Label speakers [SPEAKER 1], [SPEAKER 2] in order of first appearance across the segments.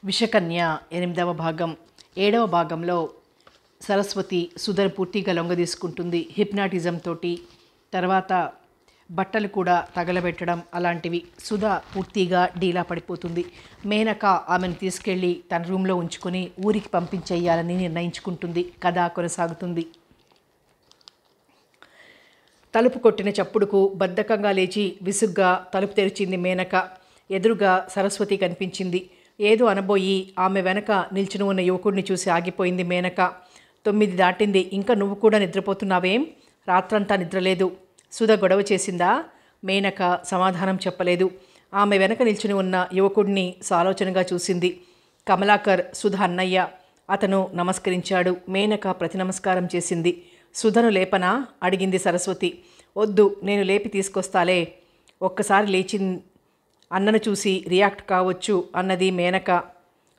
[SPEAKER 1] విషకన్య 8వ భాగం 7వ భాగంలో సరస్వతి సుధను పూర్తిగా లొంగదీసుకుంటుంది. హిప్నాటిజం తోటి తర్వాత బట్టలు కూడా తగలబెట్టడం అలాంటివి. సుధ పూర్తిగా డీలా పడిపోతుంది. మేనక ఆమెను తీసుకెళ్ళి తన రూమ్లో ఉంచుకొని ఊరికి పంపించేయాలని నిర్ణయించుకుంటుంది. కథ కొనసాగుతుంది. తలుపు కొట్టిన చప్పుడుకు బద్ధకంగా లేచి విసుగ్గా తలుపు తెరిచింది మేనక. ఎదురుగా సరస్వతి కనిపించింది. ఏదో అనబోయి ఆమె వెనక నిల్చుని ఉన్న యువకుడిని చూసి ఆగిపోయింది మేనక. 9 దాటింది, ఇంకా నువ్వు కూడా నిద్రపోతున్నావేం? రాత్రంతా నిద్రలేదు. సుధ గొడవ చేసిందా? మేనక సమాధానం చెప్పలేదు. ఆమె వెనక నిల్చుని ఉన్న యువకుడిని సాలోచనగా చూసింది. కమలాకర్, సుధ అన్నయ్య. అతను నమస్కరించాడు. మేనక ప్రతి నమస్కారం చేసింది. సుధను లేపనా అడిగింది సరస్వతి. వద్దు, నేను లేపి తీసుకొస్తాలే. ఒక్కసారి లేచి అన్నను చూసి రియాక్ట్ కావచ్చు అన్నది మేనక.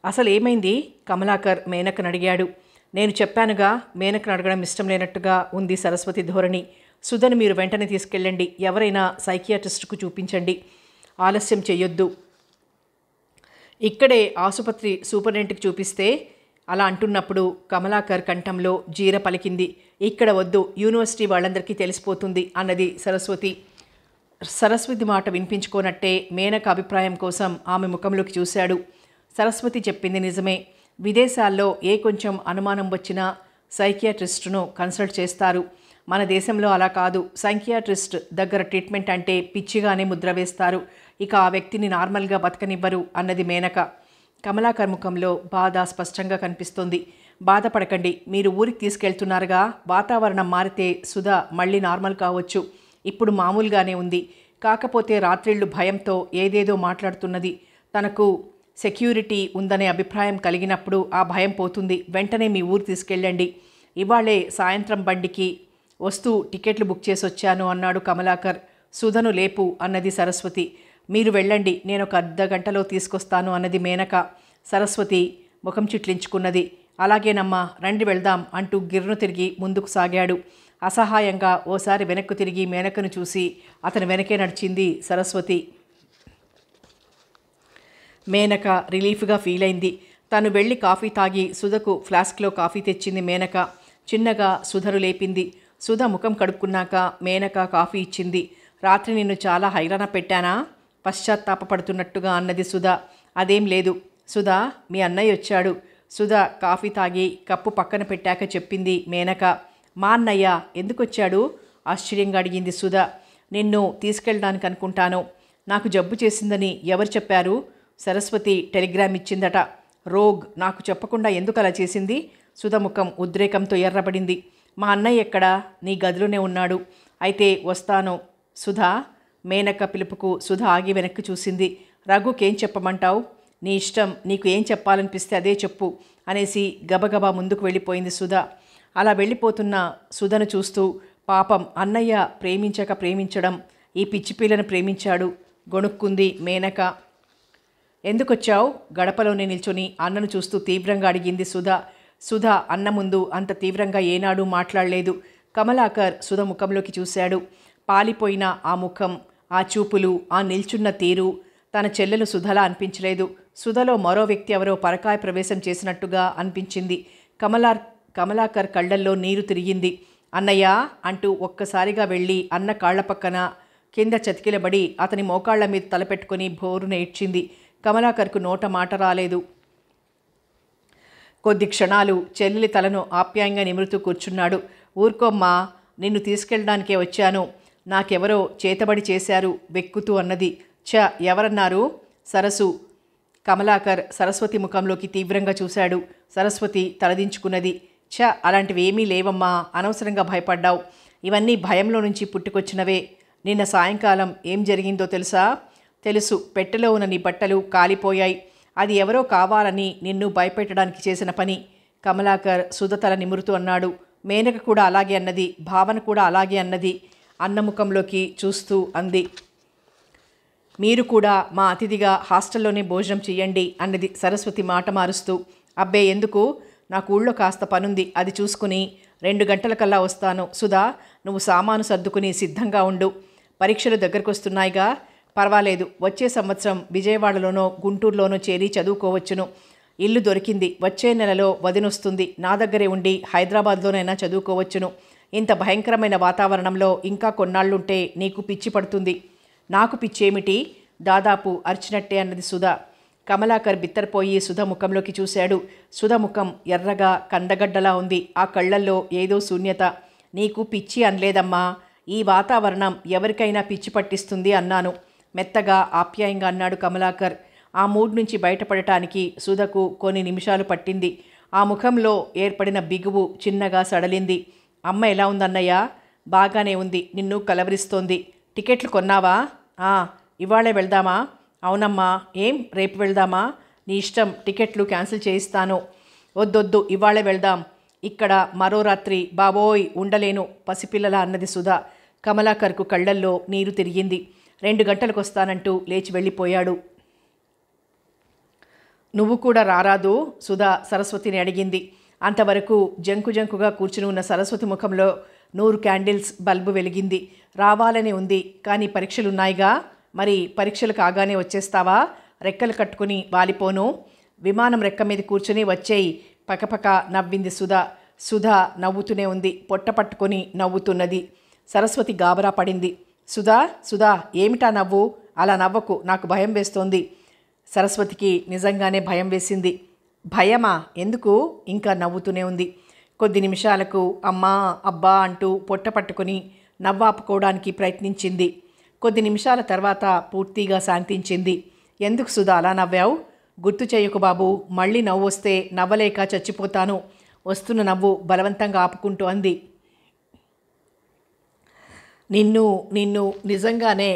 [SPEAKER 1] అసలు ఏమైంది? కమలాకర్ మేనకను అడిగాడు. నేను చెప్పానుగా. మేనకను అడగడం ఇష్టం లేనట్టుగా ఉంది సరస్వతి ధోరణి. సుధను మీరు వెంటనే తీసుకెళ్ళండి. ఎవరైనా సైకియాట్రిస్ట్కు చూపించండి. ఆలస్యం చెయ్యొద్దు. ఇక్కడే ఆసుపత్రి సూపరింటెండెంట్కి చూపిస్తే అలా అంటున్నప్పుడు కమలాకర్ కంఠంలో జీర పలికింది. ఇక్కడ వద్దు, యూనివర్సిటీ వాళ్ళందరికీ తెలిసిపోతుంది అన్నది సరస్వతి. సరస్వతి మాట వినిపించుకోనట్టే మేనక అభిప్రాయం కోసం ఆమె ముఖంలోకి చూశాడు. సరస్వతి చెప్పింది నిజమే. విదేశాల్లో ఏ కొంచెం అనుమానం వచ్చినా సైకియాట్రిస్ట్ను కన్సల్ట్ చేస్తారు. మన దేశంలో అలా కాదు. సైకియాట్రిస్ట్ దగ్గర ట్రీట్మెంట్ అంటే పిచ్చిగానే ముద్ర వేస్తారు. ఇక ఆ వ్యక్తిని నార్మల్గా బతకనివ్వరు అన్నది మేనక. కమలాకర్ ముఖంలో బాధ స్పష్టంగా కనిపిస్తోంది. బాధపడకండి, మీరు ఊరికి తీసుకెళ్తున్నారుగా. వాతావరణం మారితే సుధ మళ్ళీ నార్మల్ కావచ్చు. ఇప్పుడు మామూలుగానే ఉంది. కాకపోతే రాత్రిళ్ళు భయంతో ఏదేదో మాట్లాడుతున్నది. తనకు సెక్యూరిటీ ఉందనే అభిప్రాయం కలిగినప్పుడు ఆ భయం పోతుంది. వెంటనే మీ ఊరు తీసుకెళ్ళండి. ఇవాళే సాయంత్రం బండికి వస్తూ టికెట్లు బుక్ చేసి వచ్చాను అన్నాడు కమలాకర్. సుధను లేపు అన్నది సరస్వతి. మీరు వెళ్ళండి, నేను ఒక అర్ధగంటలో తీసుకొస్తాను అన్నది మేనక. సరస్వతి ముఖం చిట్లించుకున్నది. అలాగేనమ్మా, రండి వెళ్దాం అంటూ గిర్రును తిరిగి ముందుకు సాగాడు. అసహాయంగా ఓసారి వెనక్కు తిరిగి మేనకను చూసి అతని వెనకే నడిచింది సరస్వతి. మేనక రిలీఫ్గా ఫీల్ అయింది. తను వెళ్ళి కాఫీ తాగి సుధకు ఫ్లాస్క్లో కాఫీ తెచ్చింది మేనక. చిన్నగా సుధను లేపింది. సుధ ముఖం కడుక్కున్నాక మేనక కాఫీ ఇచ్చింది. రాత్రి నిన్ను చాలా హైరాణ పెట్టానా? పశ్చాత్తాపడుతున్నట్టుగా అన్నది సుధ. అదేం లేదు. సుధా, మీ అన్నయ్య వచ్చాడు. సుధ కాఫీ తాగి కప్పు పక్కన పెట్టాక చెప్పింది మేనక. మా అన్నయ్య ఎందుకొచ్చాడు? ఆశ్చర్యంగా అడిగింది సుధ. నిన్ను తీసుకెళ్ళడానికి అనుకుంటాను. నాకు జబ్బు చేసిందని ఎవరు చెప్పారు? సరస్వతి టెలిగ్రామ్ ఇచ్చిందట. రోగ్, నాకు చెప్పకుండా ఎందుకు అలా చేసింది? సుధ ముఖం ఉద్రేకంతో ఎర్రబడింది. మా అన్నయ్య ఎక్కడా? నీ గదిలోనే ఉన్నాడు. అయితే వస్తాను. సుధా. మేనక పిలుపుకు సుధ ఆగి వెనక్కి చూసింది. రఘుకేం చెప్పమంటావు? నీ ఇష్టం, నీకు ఏం చెప్పాలనిపిస్తే అదే చెప్పు అనేసి గబగబా ముందుకు వెళ్ళిపోయింది సుధ. అలా వెళ్ళిపోతున్న సుధను చూస్తూ పాపం అన్నయ్య ప్రేమించడం ఈ పిచ్చిపిల్లను ప్రేమించాడు గొణుక్కుంది మేనక. ఎందుకొచ్చావు? గడపలోనే నిల్చొని అన్నను చూస్తూ తీవ్రంగా అడిగింది సుధ. సుధ అన్న ముందు అంత తీవ్రంగా ఏనాడూ మాట్లాడలేదు. కమలాకర్ సుధ ముఖంలోకి చూశాడు. పాలిపోయిన ఆ ముఖం, ఆ చూపులు, ఆ నిల్చున్న తీరు తన చెల్లెలు సుధలా అనిపించలేదు. సుధలో మరో వ్యక్తి ఎవరో పరకాయ ప్రవేశం చేసినట్టుగా అనిపించింది. కమలాకర్ కళ్ళల్లో నీరు తిరిగింది. అన్నయ్య అంటూ ఒక్కసారిగా వెళ్ళి అన్న కాళ్ల పక్కన కింద చతికిలబడి అతని మోకాళ్ల మీద తలపెట్టుకుని భోరున ఏడ్చింది. కమలాకర్కు నోట మాట రాలేదు. కొద్ది క్షణాలు చెల్లెలి తలను ఆప్యాయంగా నిమురుతూ కూర్చున్నాడు. ఊరుకోమ్మా, నిన్ను తీసుకెళ్ళడానికే వచ్చాను. నాకెవరో చేతబడి చేశారు వెక్కుతూ అన్నది. ఎవరన్నారు? సరసు. కమలాకర్ సరస్వతి ముఖంలోకి తీవ్రంగా చూశాడు. సరస్వతి తలదించుకున్నది. అలాంటివి ఏమీ లేవమ్మా, అనవసరంగా భయపడ్డావు. ఇవన్నీ భయంలో నుంచి పుట్టుకొచ్చినవే. నిన్న సాయంకాలం ఏం జరిగిందో తెలుసా? తెలుసు. పెట్టెలో ఉన్న నీ బట్టలు కాలిపోయాయి. అది ఎవరో కావాలని నిన్ను భయపెట్టడానికి చేసిన పని. కమలాకర్ సుధ తల నిమురుతూ అన్నాడు. మేనక కూడా అలాగే అన్నది. భావన కూడా అలాగే అన్నది. అన్నముఖంలోకి చూస్తూ అంది. మీరు కూడా మా అతిథిగా హాస్టల్లోనే భోజనం చెయ్యండి అన్నది సరస్వతి మాట మారుస్తూ. అబ్బే ఎందుకు? నాకు ఊళ్ళో కాస్త పనుంది, అది చూసుకుని 2 గంటలకల్లా వస్తాను. సుధా, నువ్వు సామాను సర్దుకుని సిద్ధంగా ఉండు. పరీక్షలు దగ్గరకు వస్తున్నాయిగా. పర్వాలేదు, వచ్చే సంవత్సరం విజయవాడలోనో గుంటూరులోనో చేరి చదువుకోవచ్చును. ఇల్లు దొరికింది. వచ్చే నెలలో వదినొస్తుంది. నా దగ్గరే ఉండి హైదరాబాద్లోనైనా చదువుకోవచ్చును. ఇంత భయంకరమైన వాతావరణంలో ఇంకా కొన్నాళ్ళుంటే నీకు పిచ్చి పడుతుంది. నాకు పిచ్చేమిటి? దాదాపు అరిచినట్టే అన్నది సుధ. కమలాకర్ బిత్తరపోయి సుధ ముఖంలోకి చూశాడు. సుధ ముఖం ఎర్రగా కందగడ్డలా ఉంది. ఆ కళ్ళల్లో ఏదో శూన్యత. నీకు పిచ్చి అనలేదమ్మా. ఈ వాతావరణం ఎవరికైనా పిచ్చి పట్టిస్తుంది అన్నాను. మెత్తగా ఆప్యాయంగా అన్నాడు కమలాకర్. ఆ మూడ్ నుంచి బయటపడటానికి సుధకు కొన్ని నిమిషాలు పట్టింది. ఆ ముఖంలో ఏర్పడిన బిగువు చిన్నగా సడలింది. అమ్మ ఎలా ఉందన్నయ్య? బాగానే ఉంది. నిన్ను కలవరిస్తోంది. టికెట్లు కొన్నావా? ఇవాళే వెళ్దామా? అవునమ్మా. ఏం రేపు వెళ్దామా? నీ ఇష్టం. టికెట్లు క్యాన్సిల్ చేయిస్తాను. వద్దొద్దు, ఇవాళే వెళ్దాం. ఇక్కడ మరో రాత్రి బాబోయ్ ఉండలేను పసిపిల్లల అన్నది సుధ. కమలాకర్కు కళ్ళల్లో నీరు తిరిగింది. 2 గంటలకు వస్తానంటూ లేచి వెళ్ళిపోయాడు. నువ్వు కూడా రారాదు? సుధ సరస్వతిని అడిగింది. అంతవరకు జంకుగా కూర్చుని ఉన్న సరస్వతి ముఖంలో 100 క్యాండిల్స్ బల్బు వెలిగింది. రావాలని ఉంది, కానీ పరీక్షలున్నాయిగా. మరి పరీక్షలు కాగానే వచ్చేస్తావా? రెక్కలు కట్టుకుని వాలిపోను. విమానం రెక్క మీద కూర్చుని వచ్చేయి. పకపక నవ్వింది సుధ. సుధ నవ్వుతూనే ఉంది. పొట్ట పట్టుకొని నవ్వుతున్నది. సరస్వతి గాబరా పడింది. సుధా ఏమిటా నవ్వు? అలా నవ్వకు, నాకు భయం వేస్తోంది. సరస్వతికి నిజంగానే భయం వేసింది. భయమా? ఎందుకు? ఇంకా నవ్వుతూనే ఉంది. కొద్ది నిమిషాలకు అమ్మా అబ్బా అంటూ పొట్ట పట్టుకొని నవ్వాపుకోవడానికి ప్రయత్నించింది. కొద్ది నిమిషాల తర్వాత పూర్తిగా శాంతించింది. ఎందుకు సుధా అలా నవ్వావు? గుర్తు చేయకు బాబు. మళ్ళీ నవ్వు వస్తే నవ్వలేక చచ్చిపోతాను. వస్తున్న నవ్వు బలవంతంగా ఆపుకుంటూ అంది. నిన్ను నిజంగానే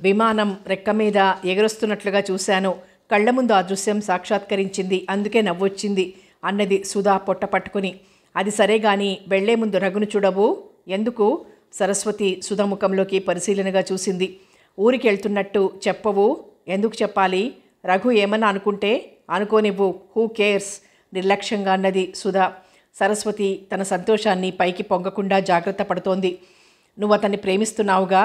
[SPEAKER 1] విమానం రెక్క మీద ఎగరొస్తున్నట్లుగా చూశాను. కళ్ల ముందు ఆ దృశ్యం సాక్షాత్కరించింది. అందుకే నవ్వొచ్చింది అన్నది సుధా పొట్ట పట్టుకుని. అది సరే గాని వెళ్లే ముందు రఘును చూడవు. ఎందుకు? సరస్వతి సుధ ముఖంలోకి పరిశీలనగా చూసింది. ఊరికి వెళ్తున్నట్టు చెప్పవు. ఎందుకు చెప్పాలి? రఘు ఏమన్నా అనుకుంటే అనుకోనివ్వు. Who cares? నిర్లక్ష్యంగా అన్నది సుధ. సరస్వతి తన సంతోషాన్ని పైకి పొంగకుండా జాగ్రత్త పడుతోంది. నువ్వు అతన్ని ప్రేమిస్తున్నావుగా?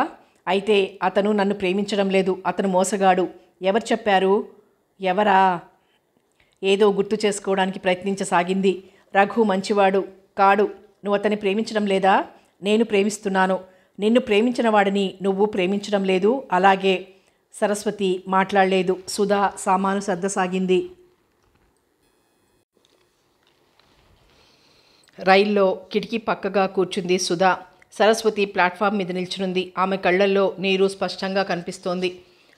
[SPEAKER 1] అయితే అతను నన్ను ప్రేమించడం లేదు. అతను మోసగాడు. ఎవరు చెప్పారు? ఎవరా? ఏదో గుర్తు చేసుకోవడానికి ప్రయత్నించసాగింది. రఘు మంచివాడు కాడు. నువ్వు అతన్ని ప్రేమించడం లేదా? నేను ప్రేమిస్తున్నాను. నిన్ను ప్రేమించిన వాడిని నువ్వు ప్రేమించడం లేదు. అలాగే. సరస్వతి మాట్లాడలేదు. సుధ సామాను సర్దసాగింది. రైల్లో కిటికీ పక్కగా కూర్చుంది సుధ. సరస్వతి ప్లాట్ఫామ్ మీద నిల్చునుంది. ఆమె కళ్ళల్లో నీరు స్పష్టంగా కనిపిస్తోంది.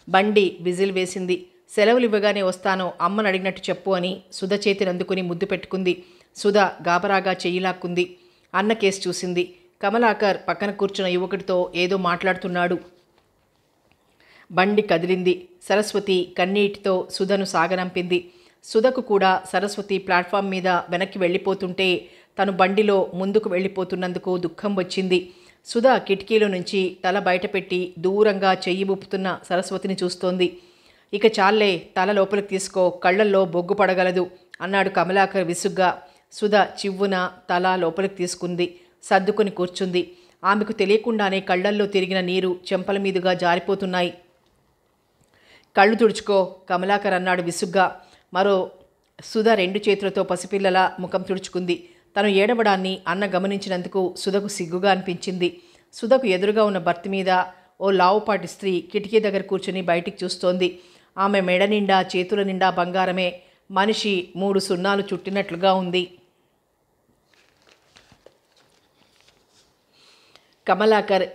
[SPEAKER 1] బండి విజిల్ వేసింది. సెలవులు ఇవ్వగానే వస్తాను, అమ్మను అడిగినట్టు చెప్పు అని సుధ చేతిని అందుకుని ముద్దు పెట్టుకుంది. సుధ గాబరాగా చెయ్యిలాక్కుంది. అన్న కేసు చూసింది. కమలాకర్ పక్కన కూర్చున్న యువకుడితో ఏదో మాట్లాడుతున్నాడు. బండి కదిలింది. సరస్వతి కన్నీటితో సుధను సాగనంపింది. సుధకు కూడా సరస్వతి ప్లాట్ఫామ్ మీద వెనక్కి వెళ్ళిపోతుంటే తను బండిలో ముందుకు వెళ్ళిపోతున్నందుకు దుఃఖం వచ్చింది. సుధ కిటికీలో నుంచి తల బయటపెట్టి దూరంగా చెయ్యి ఊపుతున్న సరస్వతిని చూస్తోంది. ఇక చాలే, తల లోపలికి తీసుకో, కళ్ళల్లో బొగ్గు పడగలదు అన్నాడు కమలాకర్ విసుగ్గా. సుధ చివ్వున తల లోపలికి తీసుకుంది. సర్దుకుని కూర్చుంది. ఆమెకు తెలియకుండానే కళ్ళల్లో తిరిగిన నీరు చెంపల మీదుగా జారిపోతున్నాయి. కళ్ళు తుడుచుకో, కమలాకర్ అన్నాడు విసుగ్గా. మరో సుధ 2 చేతులతో పసిపిల్లల ముఖం తుడుచుకుంది. తను ఏడవడాన్ని అన్న గమనించినందుకు సుధకు సిగ్గుగా అనిపించింది. సుధకు ఎదురుగా ఉన్న బర్త్ మీద ఓ లావుపాటి స్త్రీ కిటికీ దగ్గర కూర్చుని బయటికి చూస్తోంది. ఆమె మెడ నిండా చేతుల నిండా బంగారమే. మనిషి 3 సున్నాలు చుట్టినట్లుగా ఉంది. కమలాకర్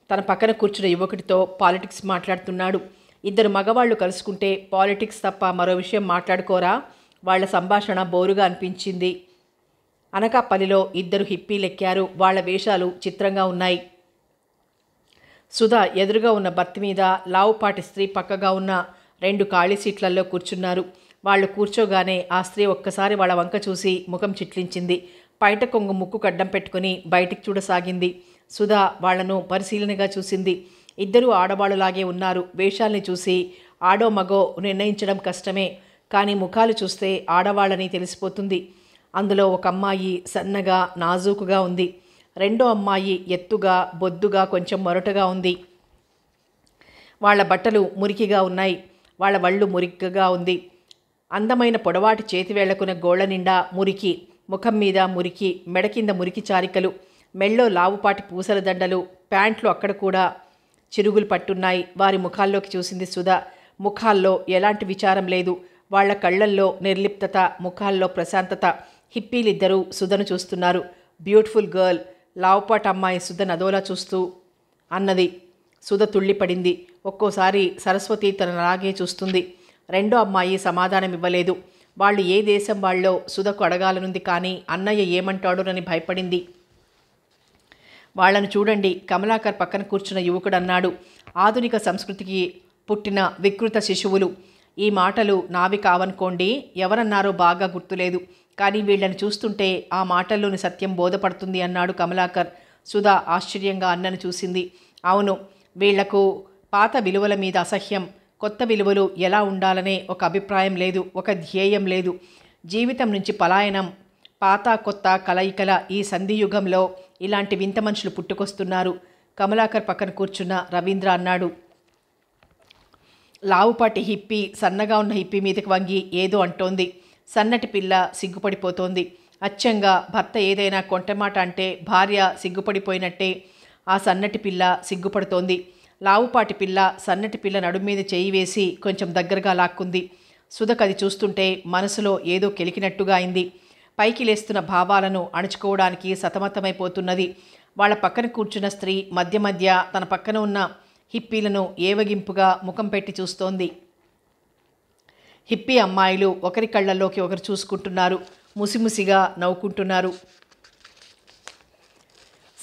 [SPEAKER 1] తన పక్కన కూర్చున్న యువకుడితో పాలిటిక్స్ మాట్లాడుతున్నాడు. 2 మగవాళ్లు కలుసుకుంటే పాలిటిక్స్ తప్ప మరో విషయం మాట్లాడుకోరా? వాళ్ల సంభాషణ బోరుగా అనిపించింది. అనకాపల్లిలో 2 హిప్పీలెక్కారు. వాళ్ల వేషాలు చిత్రంగా ఉన్నాయి. సుధ ఎదురుగా ఉన్న బర్త్ మీద లావుపాటి స్త్రీ పక్కగా ఉన్న 2 ఖాళీ సీట్లలో కూర్చున్నారు. వాళ్ళు కూర్చోగానే ఆ స్త్రీ ఒక్కసారి వాళ్ళ వంక చూసి ముఖం చిట్లించింది. పైట కొంగు ముక్కు కడ్డం పెట్టుకుని బయటికి చూడసాగింది. సుధ వాళ్లను పరిశీలనగా చూసింది. 2 ఆడవాళ్ళలాగే ఉన్నారు. వేషాల్ని చూసి ఆడో మగో నిర్ణయించడం కష్టమే, కానీ ముఖాలు చూస్తే ఆడవాళ్ళని తెలిసిపోతుంది. అందులో ఒక అమ్మాయి సన్నగా నాజూకుగా ఉంది. రెండో అమ్మాయి ఎత్తుగా బొద్దుగా కొంచెం మొరటగా ఉంది. వాళ్ళ బట్టలు మురికిగా ఉన్నాయి. వాళ్ళ వళ్ళు మురికిగా ఉంది. అందమైన పొడవాటి చేతివేళ్లకున్న గోళ్ల నిండా మురికి, ముఖం మీద మురికి, మెడ కింద మురికి చారికలు, మెళ్ళో లావుపాటి పూసల దండలు, ప్యాంట్లు అక్కడ కూడా చిరుగులు పట్టున్నాయి. వారి ముఖాల్లోకి చూసింది సుధ. ముఖాల్లో ఎలాంటి విచారం లేదు. వాళ్ల కళ్లల్లో నిర్లిప్తత, ముఖాల్లో ప్రశాంతత. హిప్పీలిద్దరూ సుధను చూస్తున్నారు. Beautiful girl. లావుపాటి అమ్మాయి సుధను అదోలా చూస్తూ అన్నది. సుధ తుళ్ళిపడింది. ఒక్కోసారి సరస్వతి తనలాగే చూస్తుంది. రెండో అమ్మాయి సమాధానం ఇవ్వలేదు. వాళ్ళు ఏ దేశం వాళ్ళో సుధకు అడగాలనుంది, కానీ అన్నయ్య ఏమంటాడోనని భయపడింది. వాళ్లను చూడండి, కమలాకర్ పక్కన కూర్చున్న యువకుడు అన్నాడు. ఆధునిక సంస్కృతికి పుట్టిన వికృత శిశువులు. ఈ మాటలు నావి కావనుకోండి, ఎవరన్నారో బాగా గుర్తులేదు, కానీ వీళ్లను చూస్తుంటే ఆ మాటల్లోని సత్యం బోధపడుతుంది అన్నాడు కమలాకర్. సుధ ఆశ్చర్యంగా అన్నను చూసింది. అవును, వీళ్లకు పాత విలువల మీద అసహ్యం, కొత్త విలువలు ఎలా ఉండాలనే ఒక అభిప్రాయం లేదు, ఒక ధ్యేయం లేదు. జీవితం నుంచి పలాయనం, పాత కొత్త కలయికల ఈ సంధియుగంలో ఇలాంటి వింత మనుషులు పుట్టుకొస్తున్నారు. కమలాకర్ పక్కన కూర్చున్న రవీంద్ర అన్నాడు. లావుపాటి హిప్పీ సన్నగా ఉన్న హిప్పీ మీదకి వంగి ఏదో అంటోంది. సన్నటి పిల్ల సిగ్గుపడిపోతోంది. అచ్చంగా భర్త ఏదైనా కొంటమాట అంటే భార్య సిగ్గుపడిపోయినట్టే ఆ సన్నటి పిల్ల సిగ్గుపడుతోంది. లావుపాటి పిల్ల సన్నటి పిల్ల నడుము మీద చేయి వేసి కొంచెం దగ్గరగా లాక్కుంది. సుధకది చూస్తుంటే మనసులో ఏదో కెలికినట్టుగా అయింది. పైకి లేస్తున్న భావాలను అణుచుకోవడానికి సతమతమైపోతున్నది. వాళ్ళ పక్కన కూర్చున్న స్త్రీ మధ్య మధ్య తన పక్కన ఉన్న హిప్పీలను ఏవగింపుగా ముఖం పెట్టి చూస్తోంది. హిప్పీ అమ్మాయిలు ఒకరి కళ్ళల్లోకి ఒకరు చూసుకుంటున్నారు. ముసిముసిగా నవ్వుకుంటున్నారు.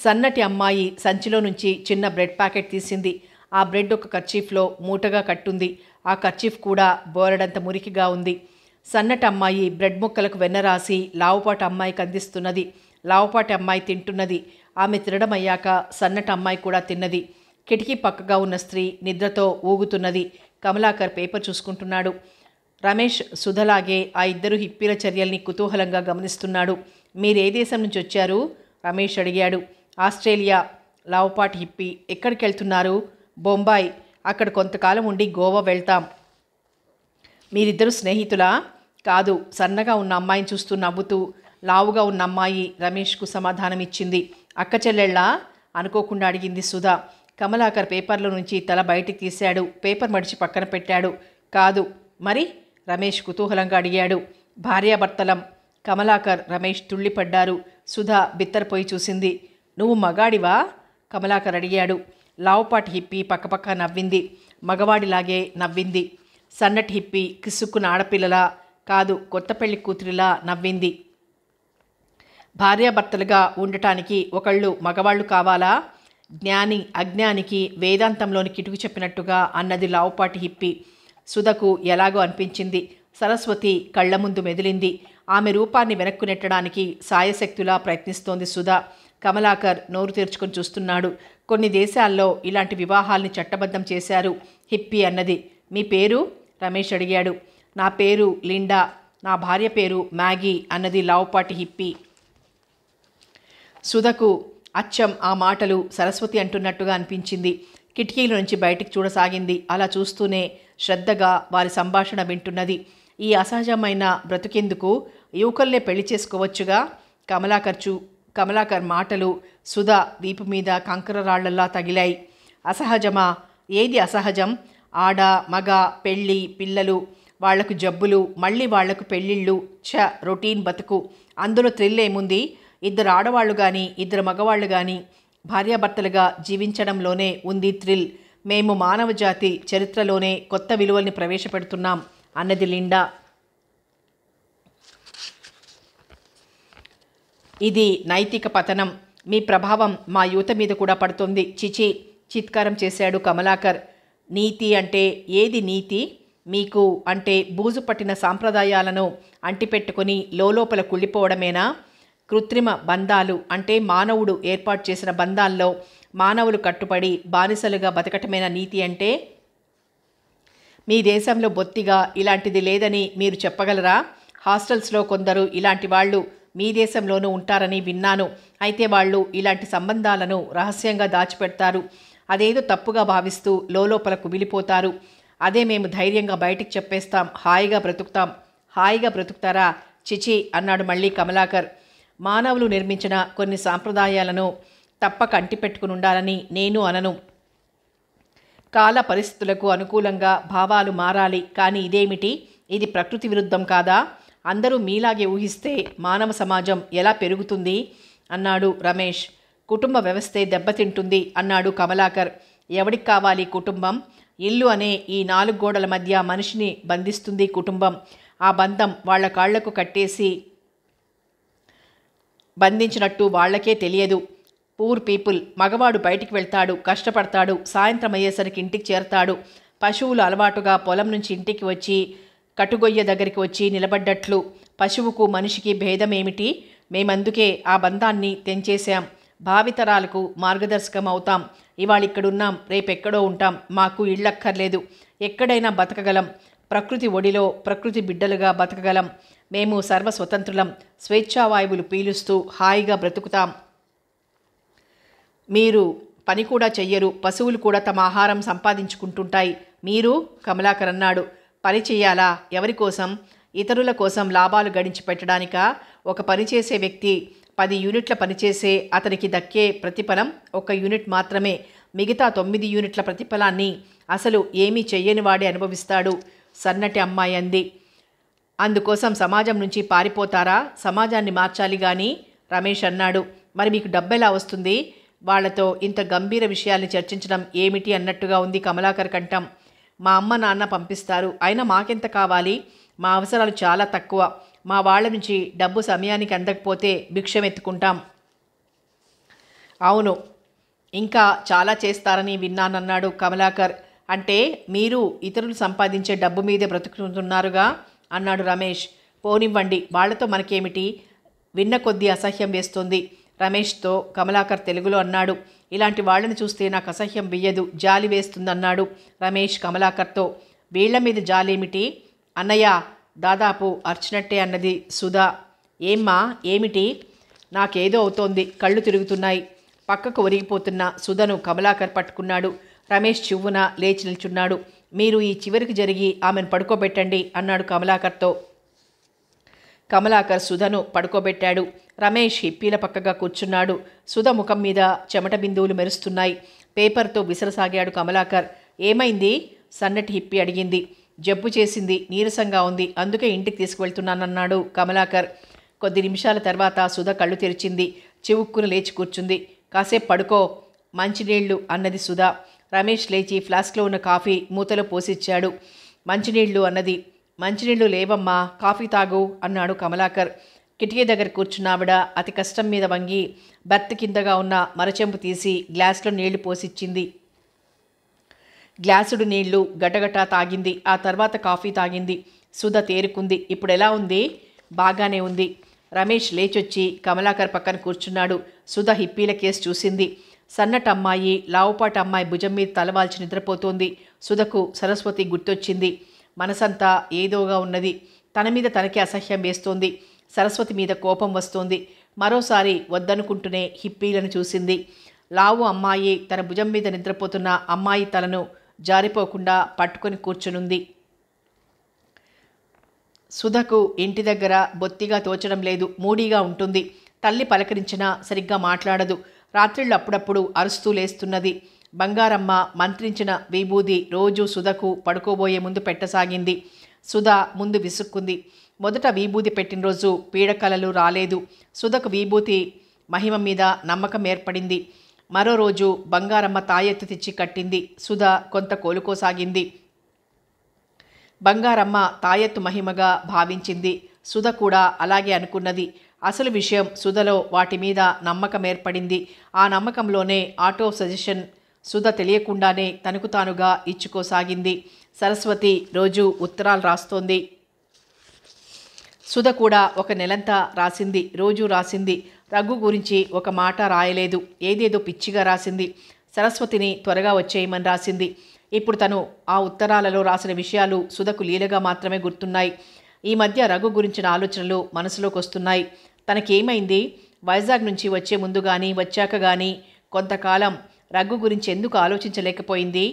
[SPEAKER 1] సన్నటి అమ్మాయి సంచిలో నుంచి చిన్న బ్రెడ్ ప్యాకెట్ తీసింది. ఆ బ్రెడ్ ఒక కర్చీఫ్లో మూటగా కట్టుంది. ఆ కర్చీఫ్ కూడా బోరడంత మురికిగా ఉంది. సన్నటి అమ్మాయి బ్రెడ్ ముక్కలకు వెన్న రాసి లావుపాటి అమ్మాయికి అందిస్తున్నది. లావుపాటి అమ్మాయి తింటున్నది. ఆమె తినడం అయ్యాక సన్నటి అమ్మాయి కూడా తిన్నది. కిటికీ పక్కగా ఉన్న స్త్రీ నిద్రతో ఊగుతున్నది. కమలాకర్ పేపర్ చూసుకుంటున్నాడు. రమేష్ సుధలాగే ఆ ఇద్దరు హిప్పీల చర్యల్ని కుతూహలంగా గమనిస్తున్నాడు. మీరే దేశం నుంచి వచ్చారు? రమేష్ అడిగాడు. ఆస్ట్రేలియా. లావుపాటి హిప్పీ. ఎక్కడికి వెళ్తున్నారు? బొంబాయి. అక్కడ కొంతకాలం ఉండి గోవా వెళ్తాం. మీరిద్దరు స్నేహితులా? కాదు. సన్నగా ఉన్న అమ్మాయిని చూస్తూ నవ్వుతూ లావుగా ఉన్న అమ్మాయి రమేష్కు సమాధానం ఇచ్చింది. అక్క చెల్లెళ్ళా అనుకోకుండా అడిగింది సుధా. కమలాకర్ పేపర్లో నుంచి తల బయటికి తీశాడు. పేపర్ మడిచి పక్కన పెట్టాడు. కాదు. మరి? రమేష్ కుతూహలంగా అడిగాడు. భార్యాభర్తలం. కమలాకర్, రమేష్ తుళ్ళిపడ్డారు. సుధా బిత్తరపోయి చూసింది. నువ్వు మగాడివా? కమలాకర్ అడిగాడు. లావుపాటి హిప్పీ పక్కపక్క నవ్వింది. మగవాడిలాగే నవ్వింది. సన్నటి హిప్పీ కిసుక్కున ఆడపిల్లలా కాదు, కొత్త పెళ్లి కూతురిలా నవ్వింది. భార్యాభర్తలుగా ఉండటానికి ఒకళ్ళు మగవాళ్ళు కావాలా? జ్ఞాని అజ్ఞానికి వేదాంతంలోని కిటుకు చెప్పినట్టుగా అన్నది లావుపాటి హిప్పీ. సుధకు ఎలాగో అనిపించింది. సరస్వతి కళ్ల ముందు మెదిలింది. ఆమె రూపాన్ని వెనక్కు నెట్టడానికి సాయశక్తులా ప్రయత్నిస్తోంది సుధ. కమలాకర్ నోరు తెరుచుకొని చూస్తున్నాడు. కొన్ని దేశాల్లో ఇలాంటి వివాహాల్ని చట్టబద్ధం చేశారు. హిప్పీ అన్నది. మీ పేరు? రమేష్ అడిగాడు. నా పేరు లిండా. నా భార్య పేరు మ్యాగీ అన్నది లావుపాటి హిప్పీ. సుధకు అచ్చం ఆ మాటలు సరస్వతి అంటున్నట్టుగా అనిపించింది. కిటికీల నుంచి బయటికి చూడసాగింది. అలా చూస్తూనే శ్రద్ధగా వారి సంభాషణ వింటున్నది. ఈ అసహజమైన బ్రతుకెందుకు? యువకుల్నే పెళ్లి చేసుకోవచ్చుగా. కమలాకర్ మాటలు సుధ వీపు మీద కంకరరాళ్లల్లా తగిలాయి. అసహజమా? ఏది అసహజం? ఆడ మగ, పెళ్ళి, పిల్లలు, వాళ్లకు జబ్బులు, మళ్ళీ వాళ్లకు పెళ్ళిళ్ళు. రొటీన్ బతుకు. అందులో థ్రిల్ ఏముంది? ఇద్దరు ఆడవాళ్లు కానీ ఇద్దరు మగవాళ్ళు కానీ భార్యాభర్తలుగా జీవించడంలోనే ఉంది థ్రిల్. మేము మానవ జాతి చరిత్రలోనే కొత్త విలువల్ని ప్రవేశపెడుతున్నాం అన్నది లిండా. ఇది నైతిక పతనం. మీ ప్రభావం మా యువత మీద కూడా పడుతుంది. చిచి చిత్కారం చేశాడు కమలాకర్. నీతి అంటే ఏది నీతి? మీకు అంటే బూజు పట్టిన సాంప్రదాయాలను అంటిపెట్టుకుని లోపల కుళ్ళిపోవడమేనా? కృత్రిమ బంధాలు అంటే మానవుడు ఏర్పాటు చేసిన బంధాల్లో మానవులు కట్టుబడి బానిసలుగా బతకటమేనా నీతి అంటే? మీ దేశంలో బొత్తిగా ఇలాంటిది లేదని మీరు చెప్పగలరా? హాస్టల్స్లో కొందరు ఇలాంటి వాళ్ళు మీ దేశంలోనూ ఉంటారని విన్నాను. అయితే వాళ్ళు ఇలాంటి సంబంధాలను రహస్యంగా దాచిపెడతారు. అదేదో తప్పుగా భావిస్తూ లోపల కుమిలిపోతారు. అదే మేము ధైర్యంగా బయటికి చెప్పేస్తాం, హాయిగా బ్రతుకుతాం హాయిగా బ్రతుకుతారా? చిచి అన్నాడు మళ్ళీ కమలాకర్. మానవులు నిర్మించిన కొన్ని సాంప్రదాయాలను తప్పక అంటిపెట్టుకుని ఉండాలని నేను అనను. కాల పరిస్థితులకు అనుకూలంగా భావాలు మారాలి. కానీ ఇదేమిటి? ఇది ప్రకృతి విరుద్ధం కాదా? అందరూ మీలాగే ఊహిస్తే మానవ సమాజం ఎలా పెరుగుతుంది? అన్నాడు రమేష్. కుటుంబ వ్యవస్థే దెబ్బతింటుంది అన్నాడు కమలాకర్. ఎవడికి కావాలి కుటుంబం? ఇల్లు అనే ఈ 4 గోడల మధ్య మనిషిని బంధిస్తుంది కుటుంబం. ఆ బంధం వాళ్ల కాళ్లకు కట్టేసి బంధించినట్టు వాళ్లకే తెలియదు. Poor people. మగవాడు బయటికి వెళ్తాడు, కష్టపడతాడు, సాయంత్రం అయ్యేసరికి ఇంటికి చేరతాడు. పశువులు అలవాటుగా పొలం నుంచి ఇంటికి వచ్చి కటుగొయ్య దగ్గరికి వచ్చి నిలబడ్డట్లు. పశువుకు మనిషికి భేదమేమిటి? మేమందుకే ఆ బంధాన్ని తెంచేశాం. భావితరాలకు మార్గదర్శకం అవుతాం. ఇవాళిక్కడున్నాం, రేపెక్కడో ఉంటాం. మాకు ఇళ్ళక్కర్లేదు. ఎక్కడైనా బతకగలం. ప్రకృతి ఒడిలో ప్రకృతి బిడ్డలుగా బతకగలం. మేము సర్వస్వతంత్రులం. స్వేచ్ఛావాయువులు పీలుస్తూ హాయిగా బ్రతుకుతాం. మీరు పని కూడా చెయ్యరు. పశువులు కూడా తమ ఆహారం సంపాదించుకుంటుంటాయి. మీరు? కమలాకర్ అన్నాడు. పని చెయ్యాలా? ఎవరి కోసం? ఇతరుల కోసం లాభాలు గడించి పెట్టడానికా? ఒక పనిచేసే వ్యక్తి 10 యూనిట్ల పనిచేసే అతనికి దక్కే ప్రతిఫలం 1 యూనిట్ మాత్రమే. మిగతా 9 యూనిట్ల ప్రతిఫలాన్ని అసలు ఏమీ చెయ్యని వాడే అనుభవిస్తాడు. సన్నటి అమ్మాయి అంది. అందుకోసం సమాజం నుంచి పారిపోతారా? సమాజాన్ని మార్చాలి గాని రమేష్ అన్నాడు. మరి మీకు డబ్బెలా వస్తుంది? వాళ్లతో ఇంత గంభీర విషయాల్ని చర్చించడం ఏమిటి అన్నట్టుగా ఉంది కమలాకర్ కంఠం. మా అమ్మ నాన్న పంపిస్తారు. అయినా మాకెంత కావాలి? మా అవసరాలు చాలా తక్కువ. మా వాళ్ళ నుంచి డబ్బు సమయానికి అందకపోతే భిక్షమెత్తుకుంటాం. అవును, ఇంకా చాలా చేస్తారని విన్నానన్నాడు కమలాకర్. అంటే మీరు ఇతరులు సంపాదించే డబ్బు మీదే బ్రతుకుతున్నారుగా అన్నాడు రమేష్. పోనివ్వండి, వాళ్లతో మనకేమిటి? విన్న కొద్దీ అసహ్యం వేస్తోంది రమేష్తో కమలాకర్ తెలుగులో అన్నాడు. ఇలాంటి వాళ్ళని చూస్తే నాకు అసహ్యం వెయ్యదు, జాలి వేస్తుందన్నాడు రమేష్ కమలాకర్తో. వీళ్ల మీద జాలేమిటి అన్నయ్య? దాదాపు అర్చినట్టే అన్నది సుధా. ఏమ్మా, ఏమిటి? నాకేదో అవుతోంది, కళ్ళు తిరుగుతున్నాయి. పక్కకు ఒరిగిపోతున్న సుధను కమలాకర్ పట్టుకున్నాడు. రమేష్ చివ్వున లేచి నిల్చున్నాడు. మీరు ఈ చివరికి జరిగి ఆమెను పడుకోబెట్టండి అన్నాడు కమలాకర్తో. కమలాకర్ సుధను పడుకోబెట్టాడు. రమేష్ హిప్పీల పక్కగా కూర్చున్నాడు. సుధ ముఖం మీద చెమట బిందువులు మెరుస్తున్నాయి. పేపర్తో విసరసాగాడు కమలాకర్. ఏమైంది? సన్నటి హిప్పి అడిగింది. జబ్బు చేసింది, నీరసంగా ఉంది, అందుకే ఇంటికి తీసుకువెళ్తున్నానన్నాడు కమలాకర్. కొద్ది నిమిషాల తర్వాత సుధ కళ్ళు తెరిచింది. చివుక్కును లేచి కూర్చుంది. కాసేపు పడుకో, మంచినీళ్లు అన్నది సుధ. రమేష్ లేచి ఫ్లాస్క్లో ఉన్న కాఫీ మూతలో పోసిచ్చాడు. మంచినీళ్లు అన్నది. మంచినీళ్లు లేవమ్మా, కాఫీ తాగు అన్నాడు కమలాకర్. కిటికీ దగ్గర కూర్చున్నావిడ అతి కష్టం మీద వంగి బెర్త్ కిందగా ఉన్న మరచెంపు తీసి గ్లాసులో నీళ్లు పోసిచ్చింది. గ్లాసుడు నీళ్లు గటగటా తాగింది. ఆ తర్వాత కాఫీ తాగింది. సుధ తేరుకుంది. ఇప్పుడెలా ఉంది? బాగానే ఉంది. రమేష్ లేచొచ్చి కమలాకర్ పక్కన కూర్చున్నాడు. సుధ హిప్పీల కేసు చూసింది. సన్నటి అమ్మాయి లావుపాటి అమ్మాయి భుజం మీద తలవాల్చి నిద్రపోతోంది. సుధకు సరస్వతి గుర్తొచ్చింది. మనసంతా ఏదోగా ఉన్నది. తన మీద తనకే అసహ్యం వేస్తోంది. సరస్వతి మీద కోపం వస్తోంది. మరోసారి వద్దనుకుంటూనే హిప్పీలను చూసింది. లావు అమ్మాయి తన భుజం మీద నిద్రపోతున్న అమ్మాయి తలను జారిపోకుండా పట్టుకొని కూర్చునుంది. సుధకు ఇంటి దగ్గర బొత్తిగా తోచడం లేదు. మూడీగా ఉంటుంది. తల్లి పలకరించినా సరిగ్గా మాట్లాడదు. రాత్రిళ్ళు అప్పుడప్పుడు అరుస్తూ లేస్తున్నది. బంగారమ్మ మంత్రించిన విభూది రోజు సుధకు పడుకోబోయే ముందు పెట్టసాగింది. సుధ ముందు విసుక్కుంది. మొదట విభూది పెట్టిన రోజు పీడకలలు రాలేదు. సుధకు విభూతి మహిమ మీద నమ్మకం ఏర్పడింది. మరో రోజు బంగారమ్మ తాయెత్తు తెచ్చి కట్టింది. సుధ కొంత కోలుకోసాగింది. బంగారమ్మ తాయెత్తు మహిమగా భావించింది. సుధ కూడా అలాగే అనుకున్నది. అసలు విషయం సుధలో వాటి మీద నమ్మకం ఏర్పడింది. ఆ నమ్మకంలోనే ఆటో సజెషన్ సుధ తెలియకుండానే తనకు తానుగా ఇచ్చుకోసాగింది. సరస్వతి రోజు ఉత్తరాలు రాస్తోంది. సుధ కూడా ఒక నెలంతా రాసింది. రోజు రాసింది. రఘు గురించి ఒక మాట రాయలేదు. ఏదేదో పిచ్చిగా రాసింది. సరస్వతిని త్వరగా వచ్చేయమని రాసింది. ఇప్పుడు తను ఆ ఉత్తరాలలో రాసిన విషయాలు సుధకు లీలగా మాత్రమే గుర్తున్నాయి. ఈ మధ్య రఘు గురించిన ఆలోచనలు మనసులోకి వస్తున్నాయి. తనకేమైంది? వైజాగ్ నుంచి వచ్చే ముందు కానీ వచ్చాక కానీ కొంతకాలం రఘు గురించి ఎందుకు ఆలోచించలేకపోయింది?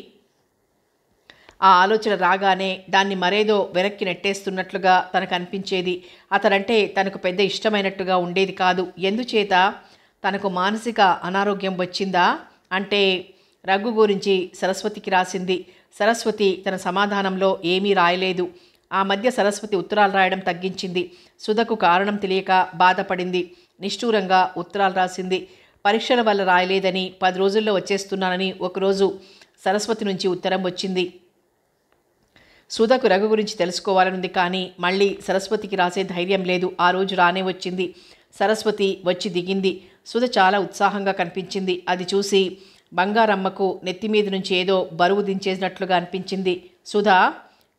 [SPEAKER 1] ఆ ఆలోచన రాగానే దాన్ని మరేదో వెనక్కి నెట్టేస్తున్నట్లుగా తనకు అనిపించేది. అతనంటే తనకు పెద్ద ఇష్టమైనట్టుగా ఉండేది కాదు. ఎందుచేత? తనకు మానసిక అనారోగ్యం వచ్చిందా? అంటే రఘు గురించి సరస్వతికి రాసింది. సరస్వతి తన సమాధానంలో ఏమీ రాయలేదు. ఆ మధ్య సరస్వతి ఉత్తరాలు రాయడం తగ్గించింది. సుధకు కారణం తెలియక బాధపడింది. నిష్ఠూరంగా ఉత్తరాలు రాసింది. పరీక్షల వల్ల రాయలేదని, 10 రోజుల్లో వచ్చేస్తున్నానని ఒకరోజు సరస్వతి నుంచి ఉత్తరం వచ్చింది. సుధకు రఘు గురించి తెలుసుకోవాలనుంది, కానీ మళ్ళీ సరస్వతికి రాసే ధైర్యం లేదు. ఆ రోజు రానే వచ్చింది. సరస్వతి వచ్చి దిగింది. సుధ చాలా ఉత్సాహంగా కనిపించింది. అది చూసి బంగారమ్మకు నెత్తిమీద నుంచి ఏదో బరువు దించేసినట్లుగా అనిపించింది. సుధా,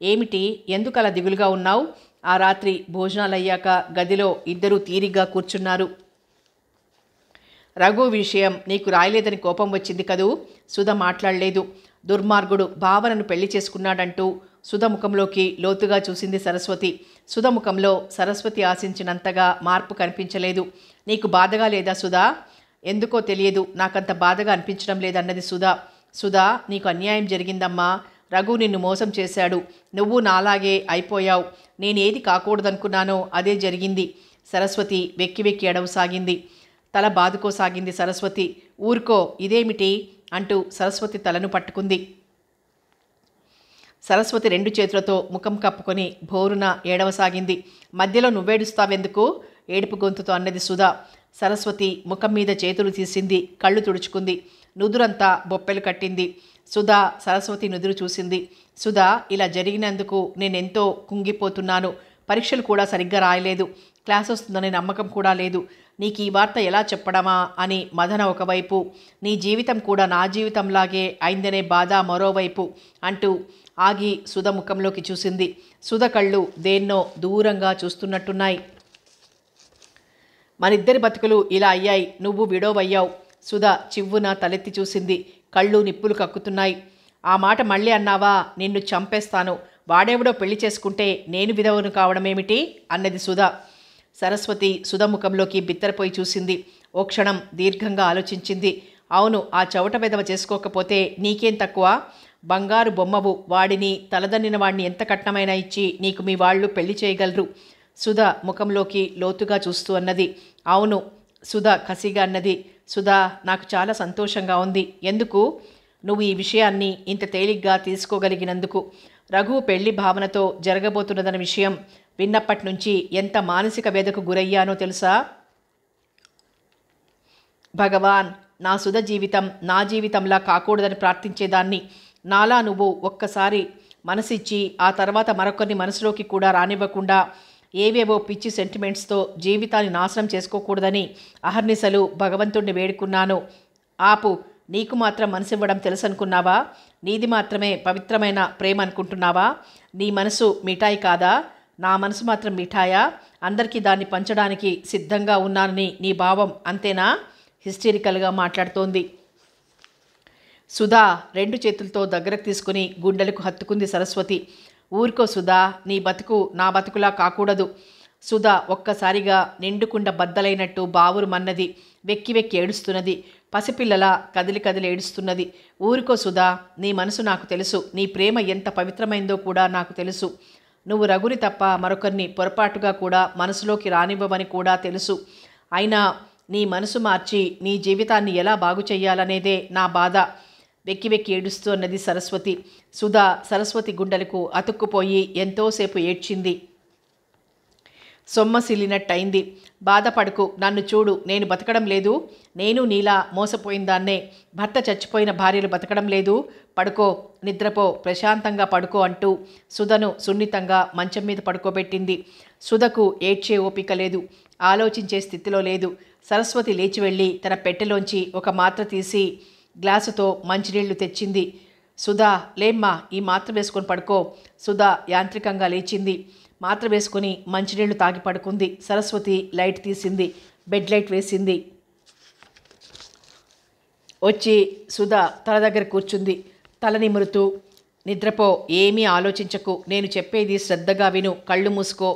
[SPEAKER 1] ఏమిటి, ఎందుకు అలా దిగులుగా ఉన్నావు? ఆ రాత్రి భోజనాలయ్యాక గదిలో ఇద్దరూ తీరిగ్గా కూర్చున్నారు. రఘు విషయం నీకు రాయలేదని కోపం వచ్చింది కదూ? సుధ మాట్లాడలేదు. దుర్మార్గుడు భావనను పెళ్లి చేసుకున్నాడంటూ సుధ ముఖంలోకి లోతుగా చూసింది సరస్వతి. సుధ ముఖంలో సరస్వతి ఆశించినంతగా మార్పు కనిపించలేదు. నీకు బాధగా లేదా సుధా? ఎందుకో తెలియదు, నాకంత బాధగా అనిపించడం లేదన్నది సుధ. సుధా, నీకు అన్యాయం జరిగిందమ్మా. రఘు నిన్ను మోసం చేశాడు. నువ్వు నాలాగే అయిపోయావు. నేనేది కాకూడదనుకున్నానో అదే జరిగింది. సరస్వతి వెక్కి వెక్కి ఎడవసాగింది. తల బాదుకోసాగింది సరస్వతి. ఊరుకో, ఇదేమిటి అంటూ సరస్వతి తలను పట్టుకుంది. సరస్వతి 2 చేతులతో ముఖం కప్పుకొని భోరున ఏడవసాగింది. మధ్యలో నువ్వేడుస్తావెందుకు? ఏడుపు గొంతుతో అన్నది సుధ. సరస్వతి ముఖం మీద చేతులు తీసింది. కళ్ళు తుడుచుకుంది. నుదురంతా బొప్పెలు కట్టింది. సుధ సరస్వతి నుదురు చూసింది. సుధ, ఇలా జరిగినందుకు నేనెంతో కుంగిపోతున్నాను. పరీక్షలు కూడా సరిగ్గా రాయలేదు. క్లాస్ వస్తుందనే నమ్మకం కూడా లేదు. నీకు ఈ వార్త ఎలా చెప్పడమా అని మదన ఒకవైపు, నీ జీవితం కూడా నా జీవితంలాగే అయిందనే బాధ మరోవైపు అంటూ ఆగి సుధ ముఖంలోకి చూసింది. సుధ కళ్ళు దేన్నో దూరంగా చూస్తున్నట్టున్నాయి. మనిద్దరి బతుకులు ఇలా అయ్యాయి. నువ్వు విడోవయ్యావు. సుధ చివ్వున తలెత్తి చూసింది. కళ్ళు నిప్పులు కక్కుతున్నాయి. ఆ మాట మళ్ళీ అన్నావా? నిన్ను చంపేస్తాను. వాడెవడో పెళ్లి చేసుకుంటే నేను విధవను కావడమేమిటి అన్నది సుధ. సరస్వతి సుధ ముఖంలోకి బిత్తరపోయి చూసింది. ఓ క్షణం దీర్ఘంగా ఆలోచించింది. అవును, ఆ చవట విధవ చేసుకోకపోతే నీకేం తక్కువ? బంగారు బొమ్మవు. వాడిని, తలదన్నిన వాడిని ఎంత కట్నమైనా ఇచ్చి నీకు మీ వాళ్ళు పెళ్లి చేయగలరు. సుధ ముఖంలోకి లోతుగా చూస్తూ అన్నది. అవును, సుధ కసిగా అన్నది. సుధా, నాకు చాలా సంతోషంగా ఉంది. ఎందుకు? నువ్వు ఈ విషయాన్ని ఇంత తేలిగ్గా తీసుకోగలిగినందుకు. రఘు పెళ్లి భావనతో జరగబోతున్నదన్న విషయం విన్నప్పటి నుంచి ఎంత మానసిక వేదకు గురయ్యానో తెలుసా? భగవాన్, నా సుధ జీవితం నా జీవితంలా కాకూడదని ప్రార్థించేదాన్ని. నాలా నువ్వు ఒక్కసారి మనసిచ్చి ఆ తర్వాత మరొకరిని మనసులోకి కూడా రానివ్వకుండా ఏవేవో పిచ్చి సెంటిమెంట్స్తో జీవితాన్ని నాశనం చేసుకోకూడదని అహర్నిశలు భగవంతుడిని వేడుకున్నాను. ఆపు. నీకు మాత్రం మనసివ్వడం తెలుసనుకున్నావా? నీది మాత్రమే పవిత్రమైన ప్రేమ అనుకుంటున్నావా? నీ మనసు మిఠాయి కాదా? నా మనసు మాత్రం మిఠాయా? అందరికీ దాన్ని పంచడానికి సిద్ధంగా ఉన్నానని నీ భావం, అంతేనా? హిస్టరికల్గా మాట్లాడుతోంది. సుధా 2 చేతులతో దగ్గరకు తీసుకుని గుండెలకు హత్తుకుంది సరస్వతి. ఊరుకో సుధా, నీ బతుకు నా బతుకులా కాకూడదు. సుధా ఒక్కసారిగా నిండుకుండ బద్దలైనట్టు బావురు మన్నది. వెక్కి వెక్కి ఏడుస్తున్నది. పసిపిల్లలా కదిలి కదిలి ఏడుస్తున్నది. ఊరుకో సుధా, నీ మనసు నాకు తెలుసు. నీ ప్రేమ ఎంత పవిత్రమైందో కూడా నాకు తెలుసు. నువ్వు రఘుని తప్ప మరొకరిని పొరపాటుగా కూడా మనసులోకి రానివ్వమని కూడా తెలుసు. అయినా నీ మనసు మార్చి నీ జీవితాన్ని ఎలా బాగు చెయ్యాలనేదే నా బాధ. వెక్కి వెక్కి ఏడుస్తూ అన్నది సరస్వతి. సుధా సరస్వతి గుండెలకు అతుక్కుపోయి ఎంతోసేపు ఏడ్చింది. సొమ్మసిల్లినట్టయింది. బాధపడకు, నన్ను చూడు, నేను బతకడం లేదు. నేను నీలా మోసపోయిందాన్నే. భర్త చచ్చిపోయిన భార్యలు బతకడం లేదు. పడుకో, నిద్రపో, ప్రశాంతంగా పడుకో అంటూ సుధను సున్నితంగా మంచం మీద పడుకోబెట్టింది. సుధకు ఏడ్చే ఓపిక లేదు. ఆలోచించే స్థితిలో లేదు. సరస్వతి లేచి వెళ్ళి తన పెట్టెలోంచి ఒక మాత్ర తీసి గ్లాసుతో మంచినీళ్లు తెచ్చింది. సుధా, లేమ్మా, ఈ మాత్ర వేసుకొని పడుకో. సుధా యాంత్రికంగా లేచింది. మాత్ర వేసుకుని మంచినీళ్లు తాగి పడుకుంది. సరస్వతి లైట్ తీసింది. బెడ్ లైట్ వేసింది. వచ్చి సుధా తల దగ్గర కూర్చుంది. తల నిమురుతూ, నిద్రపో, ఏమీ ఆలోచించకు. నేను చెప్పేది శ్రద్ధగా విను. కళ్ళు మూసుకో.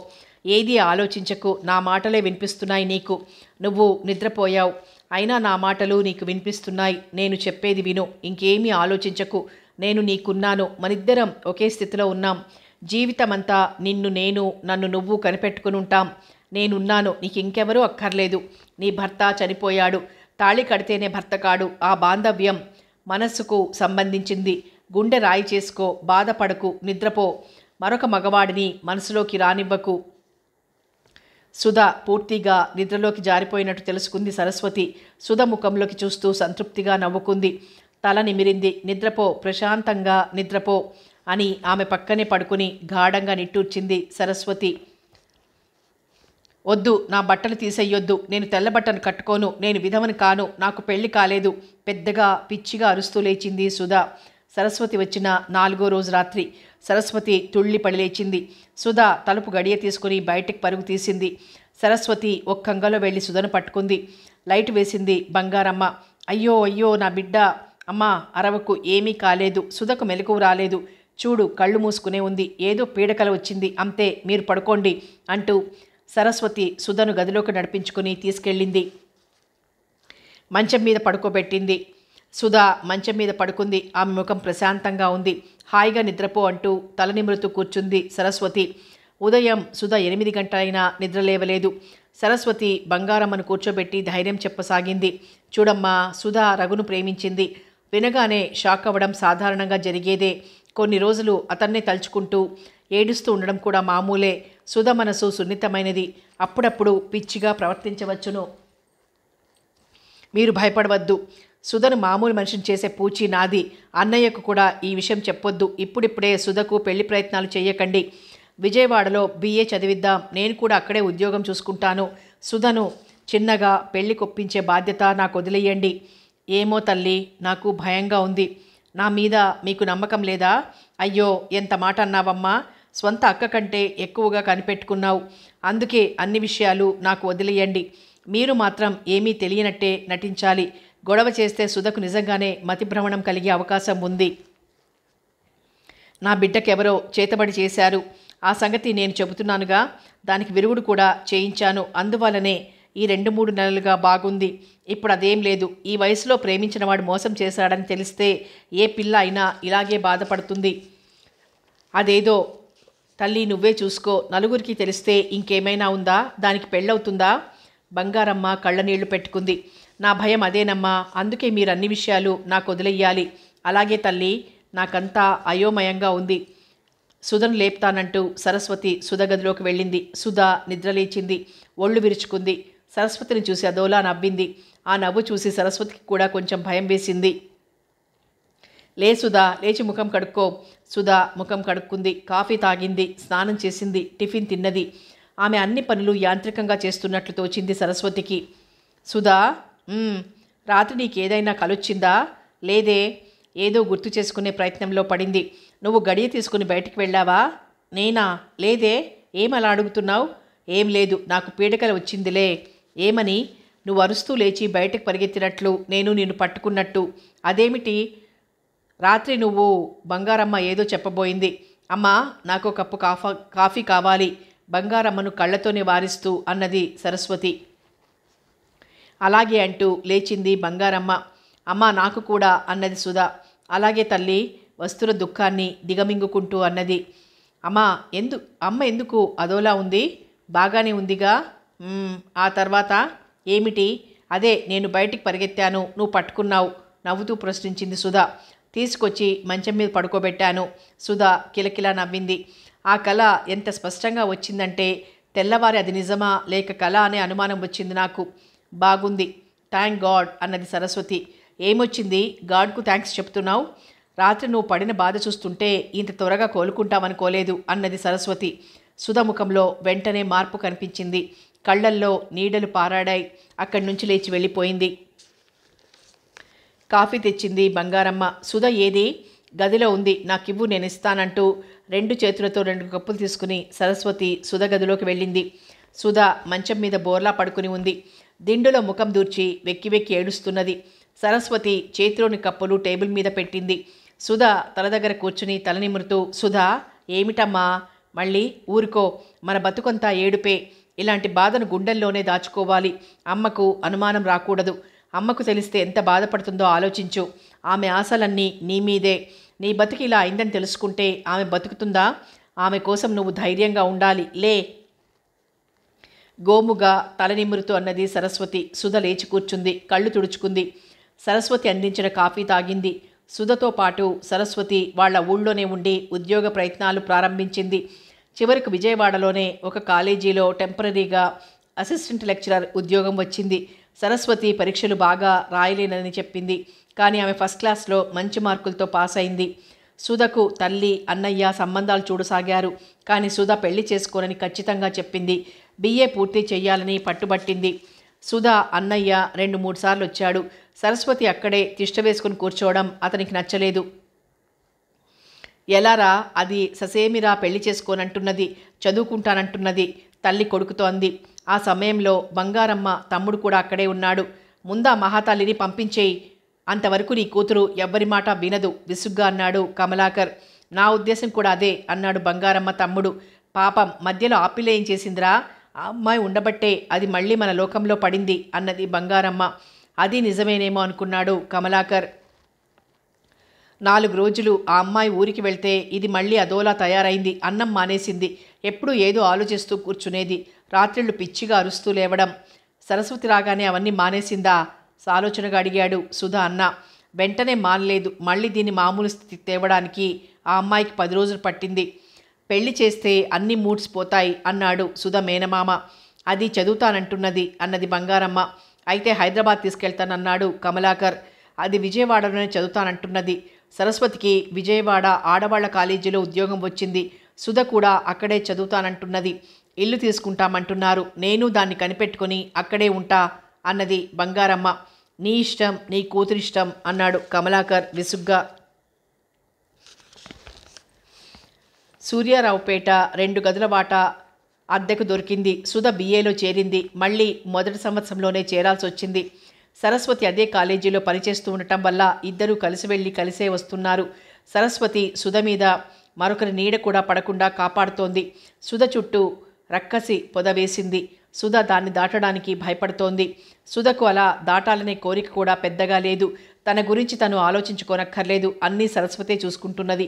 [SPEAKER 1] ఏదీ ఆలోచించకు. నా మాటలే వినిపిస్తున్నాయి నీకు. నువ్వు నిద్రపోయావు, అయినా నా మాటలు నీకు వినిపిస్తున్నాయి. నేను చెప్పేది విను. ఇంకేమీ ఆలోచించకు. నేను నీకున్నాను. మనిద్దరం ఒకే స్థితిలో ఉన్నాం. జీవితమంతా నిన్ను నేను, నన్ను నువ్వు కనిపెట్టుకుని ఉంటాం. నేనున్నాను, నీకు ఇంకెవరూ అక్కర్లేదు. నీ భర్త చనిపోయాడు. తాళి కడితేనే భర్త కాడు. ఆ బాంధవ్యం మనస్సుకు సంబంధించింది. గుండె రాయి చేసుకో, బాధపడకు, నిద్రపో. మరొక మగవాడిని మనసులోకి రానివ్వకు. సుధ పూర్తిగా నిద్రలోకి జారిపోయినట్టు తెలుసుకుంది సరస్వతి. సుధ ముఖంలోకి చూస్తూ సంతృప్తిగా నవ్వుకుంది. తల నిమిరింది. నిద్రపో, ప్రశాంతంగా నిద్రపో అని ఆమె పక్కనే పడుకుని గాఢంగా నిట్టూర్చింది సరస్వతి. వద్దు, నా బట్టలు తీసేయొద్దు. నేను తెల్ల బట్టను కట్టుకోను. నేను విధవని కాను. నాకు పెళ్లి కాలేదు. పెద్దగా పిచ్చిగా అరుస్తూ లేచింది సుధ. సరస్వతి వచ్చిన 4వ రోజు రాత్రి. సరస్వతి తుళ్ళి పడి లేచింది. సుధ తలుపు గడియ తీసుకుని బయటికి పరుగు తీసింది. సరస్వతి ఒక్కంగలో వెళ్ళి సుధను పట్టుకుంది. లైట్ వేసింది బంగారమ్మ. అయ్యో అయ్యో నా బిడ్డ. అమ్మా అరవకు, ఏమీ కాలేదు. సుధకు మెలకువ రాలేదు. చూడు, కళ్ళు మూసుకునే ఉంది. ఏదో పీడకల వచ్చింది అంతే, మీరు పడుకోండి అంటూ సరస్వతి సుధను గదిలోకి నడిపించుకుని తీసుకెళ్ళింది. మంచం మీద పడుకోబెట్టింది. సుధ మంచం మీద పడుకుంది. ఆమె ముఖం ప్రశాంతంగా ఉంది. హాయిగా నిద్రపో అంటూ తల నిమురుతూ కూర్చుంది సరస్వతి. ఉదయం సుధ 8 గంటలైనా నిద్రలేవలేదు. సరస్వతి బంగారమ్మను కూర్చోబెట్టి ధైర్యం చెప్పసాగింది. చూడమ్మా, సుధ రఘును ప్రేమించింది. వినగానే షాక్ అవ్వడం సాధారణంగా జరిగేదే. కొన్ని రోజులు అతన్నే తలుచుకుంటూ ఏడుస్తూ ఉండడం కూడా మామూలే. సుధ మనసు సున్నితమైనది. అప్పుడప్పుడు పిచ్చిగా ప్రవర్తించవచ్చును. మీరు భయపడవద్దు. సుధను మామూలు మనిషిని చేసే పూచి నాది. అన్నయ్యకు కూడా ఈ విషయం చెప్పొద్దు. ఇప్పుడిప్పుడే సుధకు పెళ్లి ప్రయత్నాలు చేయకండి. విజయవాడలో BA చదివిద్దాం. నేను కూడా అక్కడే ఉద్యోగం చూసుకుంటాను. సుధను చిన్నగా పెళ్లి కొప్పించే బాధ్యత నాకు వదిలేయండి. ఏమో తల్లి, నాకు భయంగా ఉంది. నా మీద మీకు నమ్మకం లేదా? అయ్యో, ఎంత మాట అన్నావమ్మా. స్వంత అక్క కంటే ఎక్కువగా కనిపెట్టుకున్నావు. అందుకే అన్ని విషయాలు నాకు వదిలేయండి. మీరు మాత్రం ఏమీ తెలియనట్టే నటించాలి. గొడవ చేస్తే సుధకు నిజంగానే మతిభ్రమణం కలిగే అవకాశం ఉంది. నా బిడ్డకెవరో చేతబడి చేశారు. ఆ సంగతి నేను చెబుతున్నానుగా. దానికి విరుగుడు కూడా చేయించాను. అందువల్లనే ఈ 2-3 నెలలుగా బాగుంది. ఇప్పుడు అదేం లేదు. ఈ వయసులో ప్రేమించిన వాడు మోసం చేశాడని తెలిస్తే ఏ పిల్ల అయినా ఇలాగే బాధపడుతుంది. అదేదో తల్లి నువ్వే చూసుకో. నలుగురికి తెలిస్తే ఇంకేమైనా ఉందా? దానికి పెళ్ళవుతుందా? బంగారమ్మ కళ్ళనీళ్లు పెట్టుకుంది. నా భయం అదేనమ్మా. అందుకే మీరు అన్ని విషయాలు నాకు వదిలేయాలి. అలాగే తల్లి, నాకంతా అయోమయంగా ఉంది. సుధను లేపుతానంటూ సరస్వతి సుధ గదిలోకి వెళ్ళింది. సుధ నిద్రలేచింది. ఒళ్ళు విరుచుకుంది. సరస్వతిని చూసి అదోలా నవ్వింది. ఆ నవ్వు చూసి సరస్వతికి కూడా కొంచెం భయం వేసింది. లే సుధా, లేచి ముఖం కడుక్కో. సుధా ముఖం కడుక్కుంది. కాఫీ తాగింది. స్నానం చేసింది. టిఫిన్ తిన్నది. ఆమె అన్ని పనులు యాంత్రికంగా చేస్తున్నట్లు తోచింది సరస్వతికి. సుధా, రాత్రి నీకేదైనా కలొచ్చిందా? లేదే. ఏదో గుర్తు చేసుకునే ప్రయత్నంలో పడింది. నువ్వు గడియ తీసుకుని బయటికి వెళ్ళావా? నేనా? లేదే. ఏమలా అడుగుతున్నావు? ఏం లేదు, నాకు పీడకల వచ్చిందిలే. ఏమని? నువ్వు అరుస్తూ లేచి బయటకు పరిగెత్తినట్లు, నేను నిన్ను పట్టుకున్నట్టు. అదేమిటి? రాత్రి నువ్వు బంగారమ్మ ఏదో చెప్పబోయింది. అమ్మా, నాకు కప్పు కాఫీ కావాలి. బంగారమ్మను కళ్ళతోనే వారిస్తూ అన్నది సరస్వతి. అలాగే అంటూ లేచింది బంగారమ్మ. అమ్మా, నాకు కూడా అన్నది సుధా. అలాగే తల్లి, వస్తున్న దుఃఖాన్ని దిగమింగుకుంటూ అన్నది. అమ్మ ఎందుకు అదోలా ఉంది? బాగానే ఉందిగా. ఆ తర్వాత ఏమిటి? అదే, నేను బయటికి పరిగెత్తాను, నువ్వు పట్టుకున్నావు నవ్వుతూ ప్రశ్నించింది సుధా. తీసుకొచ్చి మంచం మీద పడుకోబెట్టాను. సుధా కిలకిలా నవ్వింది. ఆ కళ ఎంత స్పష్టంగా వచ్చిందంటే తెల్లవారి అది నిజమా లేక కళ అనే అనుమానం వచ్చింది నాకు. బాగుంది, థ్యాంక్ గాడ్ అన్నది సరస్వతి. ఏమొచ్చింది గాడ్కు థ్యాంక్స్ చెప్తున్నావు? రాత్రి నువ్వు పడిన బాధ చూస్తుంటే ఇంత త్వరగా కోలుకుంటామనుకోలేదు అన్నది సరస్వతి. సుధ ముఖంలో వెంటనే మార్పు కనిపించింది. కళ్ళల్లో నీడలు పారాడాయి. అక్కడి నుంచి లేచి వెళ్ళిపోయింది. కాఫీ తెచ్చింది బంగారమ్మ. సుధ ఏది? గదిలో ఉంది, నాకివ్వు, నేను ఇస్తానంటూ 2 చేతులతో 2 కప్పులు తీసుకుని సరస్వతి సుధ గదిలోకి వెళ్ళింది. సుధ మంచం మీద బోర్లా పడుకుని ఉంది. దిండులో ముఖం దూర్చి వెక్కి వెక్కి ఏడుస్తున్నది. సరస్వతి చేతిలోని కప్పులు టేబుల్ మీద పెట్టింది. సుధ తల దగ్గర కూర్చుని తల నిమురుతూ, సుధా, ఏమిటమ్మా? మళ్ళీ ఊరుకో, మన బతుకంతా ఏడుపే. ఇలాంటి బాధను గుండెల్లోనే దాచుకోవాలి. అమ్మకు అనుమానం రాకూడదు. అమ్మకు తెలిస్తే ఎంత బాధపడుతుందో ఆలోచించు. ఆమె ఆశలన్నీ నీ మీదే. నీ బతుకు ఇలా అయిందని తెలుసుకుంటే ఆమె బతుకుతుందా? ఆమె కోసం నువ్వు ధైర్యంగా ఉండాలి. లే. గోముగా తలనిమురుతూ అన్నది సరస్వతి. సుధ లేచి కూర్చుంది. కళ్ళు తుడుచుకుంది. సరస్వతి అందించిన కాఫీ తాగింది. సుధతో పాటు సరస్వతి వాళ్ళ ఊళ్ళోనే ఉండి ఉద్యోగ ప్రయత్నాలు ప్రారంభించింది. చివరికి విజయవాడలోనే ఒక కాలేజీలో టెంపరరీగా అసిస్టెంట్ లెక్చరర్ ఉద్యోగం వచ్చింది. సరస్వతి పరీక్షలు బాగా రాయలేనని చెప్పింది. కానీ ఆమె ఫస్ట్ క్లాస్లో మంచి మార్కులతో పాస్ అయింది. సుధకు తల్లి, అన్నయ్య సంబంధాలు చూడసాగారు. కానీ సుధ పెళ్లి చేసుకోనని ఖచ్చితంగా చెప్పింది. బిఏ పూర్తి చెయ్యాలని పట్టుబట్టింది. సుధ అన్నయ్య 2-3 సార్లు వచ్చాడు. సరస్వతి అక్కడే తిష్ట వేసుకుని కూర్చోవడం అతనికి నచ్చలేదు. ఎలారా, అది ససేమిరా పెళ్లి చేసుకోనంటున్నది, చదువుకుంటానంటున్నది తల్లి కొడుకుతో అంది. ఆ సమయంలో బంగారమ్మ తమ్ముడు కూడా అక్కడే ఉన్నాడు. ముందా మహాతల్లిని పంపించేయి, అంతవరకు నీ కూతురు ఎవ్వరి మాట వినదు విసుగ్గా అన్నాడు కమలాకర్. నా ఉద్దేశం కూడా అదే అన్నాడు బంగారమ్మ తమ్ముడు. పాపం మధ్యలో ఆపిల్ల ఏం చేసిందిరా? ఆ అమ్మాయి ఉండబట్టే అది మళ్ళీ మన లోకంలో పడింది అన్నది బంగారమ్మ. అది నిజమేనేమో అనుకున్నాడు కమలాకర్. 4 రోజులు ఆ అమ్మాయి ఊరికి వెళ్తే ఇది మళ్ళీ అదోలా తయారైంది. అన్నం మానేసింది. ఎప్పుడూ ఏదో ఆలోచిస్తూ కూర్చునేది. రాత్రిళ్ళు పిచ్చిగా అరుస్తూ లేవడం. సరస్వతి రాగానే అవన్నీ మానేసిందా? ఆలోచనగా అడిగాడు సుధా అన్న. వెంటనే మానలేదు. మళ్ళీ దీన్ని మామూలు స్థితి తేవడానికి ఆ అమ్మాయికి 10 రోజులు పట్టింది. పెళ్లి చేస్తే అన్ని మూడ్స్ పోతాయి అన్నాడు సుధ మేనమామ. అది చదువుతానంటున్నది అన్నది బంగారమ్మ. అయితే హైదరాబాద్ తీసుకెళ్తానన్నాడు కమలాకర్. అది విజయవాడలోనే చదువుతానంటున్నది. సరస్వతికి విజయవాడ ఆడవాళ్ల కాలేజీలో ఉద్యోగం వచ్చింది. సుధ కూడా అక్కడే చదువుతానంటున్నది. ఇల్లు తీసుకుంటామంటున్నారు. నేను దాన్ని కనిపెట్టుకుని అక్కడే ఉంటా అన్నది బంగారమ్మ. నీ ఇష్టం, నీ కూతురిష్టం అన్నాడు కమలాకర్ విసుగ్గా. సూర్యారావుపేట 2 గదుల వాటా అద్దెకు దొరికింది. సుధ బిఏలో చేరింది. మళ్ళీ మొదటి సంవత్సరంలోనే చేరాల్సి వచ్చింది. సరస్వతి అదే కాలేజీలో పనిచేస్తూ ఉండటం వల్ల ఇద్దరూ కలిసి వెళ్ళి కలిసే వస్తున్నారు. సరస్వతి సుధ మీద మరొకరి నీడ కూడా పడకుండా కాపాడుతోంది. సుధ చుట్టూ రక్కసి పొద వేసింది. సుధ దాన్ని దాటడానికి భయపడుతోంది. సుధకు అలా దాటాలనే కోరిక కూడా పెద్దగా లేదు. తన గురించి తను ఆలోచించుకోనక్కర్లేదు. అన్నీ సరస్వతే చూసుకుంటున్నది.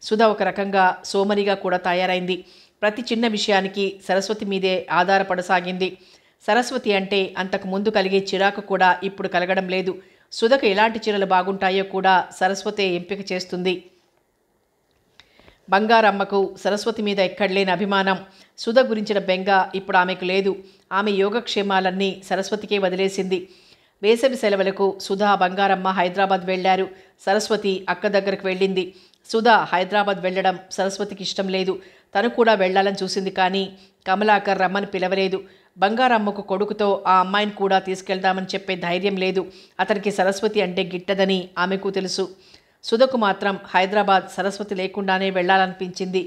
[SPEAKER 1] సుధ ఒక రకంగా సోమరిగా కూడా తయారైంది. ప్రతి చిన్న విషయానికి సరస్వతి మీదే ఆధారపడసాగింది. సరస్వతి అంటే అంతకు ముందు కలిగే చిరాకు కూడా ఇప్పుడు కలగడం లేదు. సుధకు ఎలాంటి చీరలు బాగుంటాయో కూడా సరస్వతే ఎంపిక చేస్తుంది. బంగారమ్మకు సరస్వతి మీద ఎక్కడలేని అభిమానం. సుధ గురించిన బెంగ ఇప్పుడు ఆమెకు లేదు. ఆమె యోగక్షేమాలన్నీ సరస్వతికే వదిలేసింది. వేసవి సెలవులకు సుధ, బంగారమ్మ హైదరాబాద్ వెళ్లారు. సరస్వతి అక్క దగ్గరకు వెళ్ళింది. సుధ హైదరాబాద్ వెళ్ళడం సరస్వతికి ఇష్టం లేదు. తను కూడా వెళ్లాలని చూసింది. కానీ కమలాకర్ రమ్మని పిలవలేదు. బంగారమ్మకు కొడుకుతో ఆ అమ్మాయిని కూడా తీసుకెళ్దామని చెప్పే ధైర్యం లేదు. అతనికి సరస్వతి అంటే గిట్టదని ఆమెకు తెలుసు. సుధకు మాత్రం హైదరాబాద్ సరస్వతి లేకుండానే వెళ్లాలనిపించింది.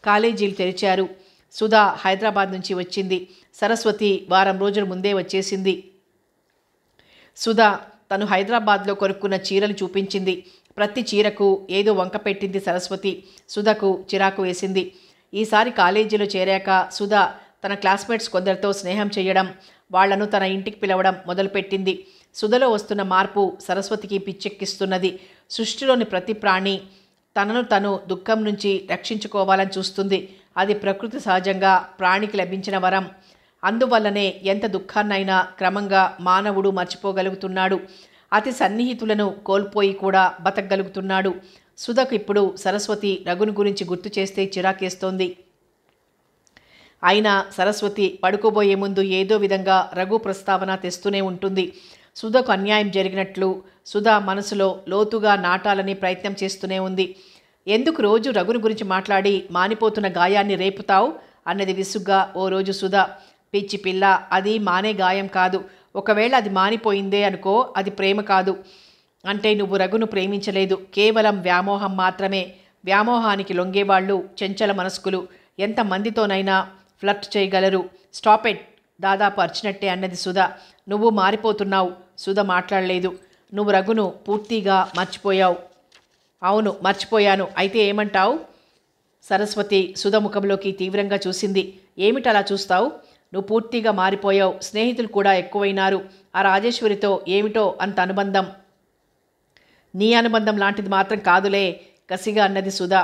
[SPEAKER 1] కాలేజీలు తెరిచారు. సుధ హైదరాబాద్ నుంచి వచ్చింది. సరస్వతి వారం రోజుల ముందే వచ్చేసింది. సుధ తను హైదరాబాద్లో కొనుక్కున్న చీరలు చూపించింది. ప్రతి చీరకు ఏదో వంక పెట్టింది సరస్వతి. సుధకు చిరాకు వేసింది. ఈసారి కాలేజీలో చేరాక సుధ తన క్లాస్మేట్స్ కొందరితో స్నేహం చేయడం, వాళ్లను తన ఇంటికి పిలవడం మొదలుపెట్టింది. సుధలో వస్తున్న మార్పు సరస్వతికి పిచ్చెక్కిస్తున్నది. సృష్టిలోని ప్రతి ప్రాణి తనను తను దుఃఖం నుంచి రక్షించుకోవాలని చూస్తుంది. అది ప్రకృతి సహజంగా ప్రాణికి లభించిన వరం. అందువల్లనే ఎంత దుఃఖాన్నైనా క్రమంగా మానవుడు మర్చిపోగలుగుతున్నాడు. అతి సన్నిహితులను కోల్పోయి కూడా బతకగలుగుతున్నాడు. సుధకు ఇప్పుడు సరస్వతి రఘుని గురించి గుర్తు చేస్తే చిరాకేస్తోంది. అయినా సరస్వతి పడుకోబోయే ముందు ఏదో విధంగా రఘు ప్రస్తావన తెస్తూనే ఉంటుంది. సుధకు అన్యాయం జరిగినట్లు సుధ మనసులో లోతుగా నాటాలని ప్రయత్నం చేస్తూనే ఉంది. ఎందుకు రోజు రఘుని గురించి మాట్లాడి మానిపోతున్న గాయాన్ని రేపుతావు అన్నది విసుగ్గా ఓ రోజు సుధ. పిచ్చి పిల్ల, అది మానే గాయం కాదు. ఒకవేళ అది మానిపోయిందే అనుకో, అది ప్రేమ కాదు. అంటే నువ్వు రఘును ప్రేమించలేదు, కేవలం వ్యామోహం మాత్రమే. వ్యామోహానికి లొంగేవాళ్ళు చంచల మనస్కులు. ఎంతమందితోనైనా ఫ్లర్ట్ చేయగలరు. స్టాప్ ఇట్, దాదాపు అర్చినట్టే అన్నది సుధ. నువ్వు మారిపోతున్నావు. సుధ మాట్లాడలేదు. నువ్వు రఘును పూర్తిగా మర్చిపోయావు. అవును, మర్చిపోయాను. అయితే ఏమంటావు? సరస్వతి సుధ ముఖంలోకి తీవ్రంగా చూసింది. ఏమిటలా చూస్తావు? నువ్వు పూర్తిగా మారిపోయావు. స్నేహితులు కూడా ఎక్కువైనారు. ఆ రాజేశ్వరితో ఏమిటో అంత అనుబంధం. నీ అనుబంధం లాంటిది మాత్రం కాదులే. కసిగా అన్నది సుధ.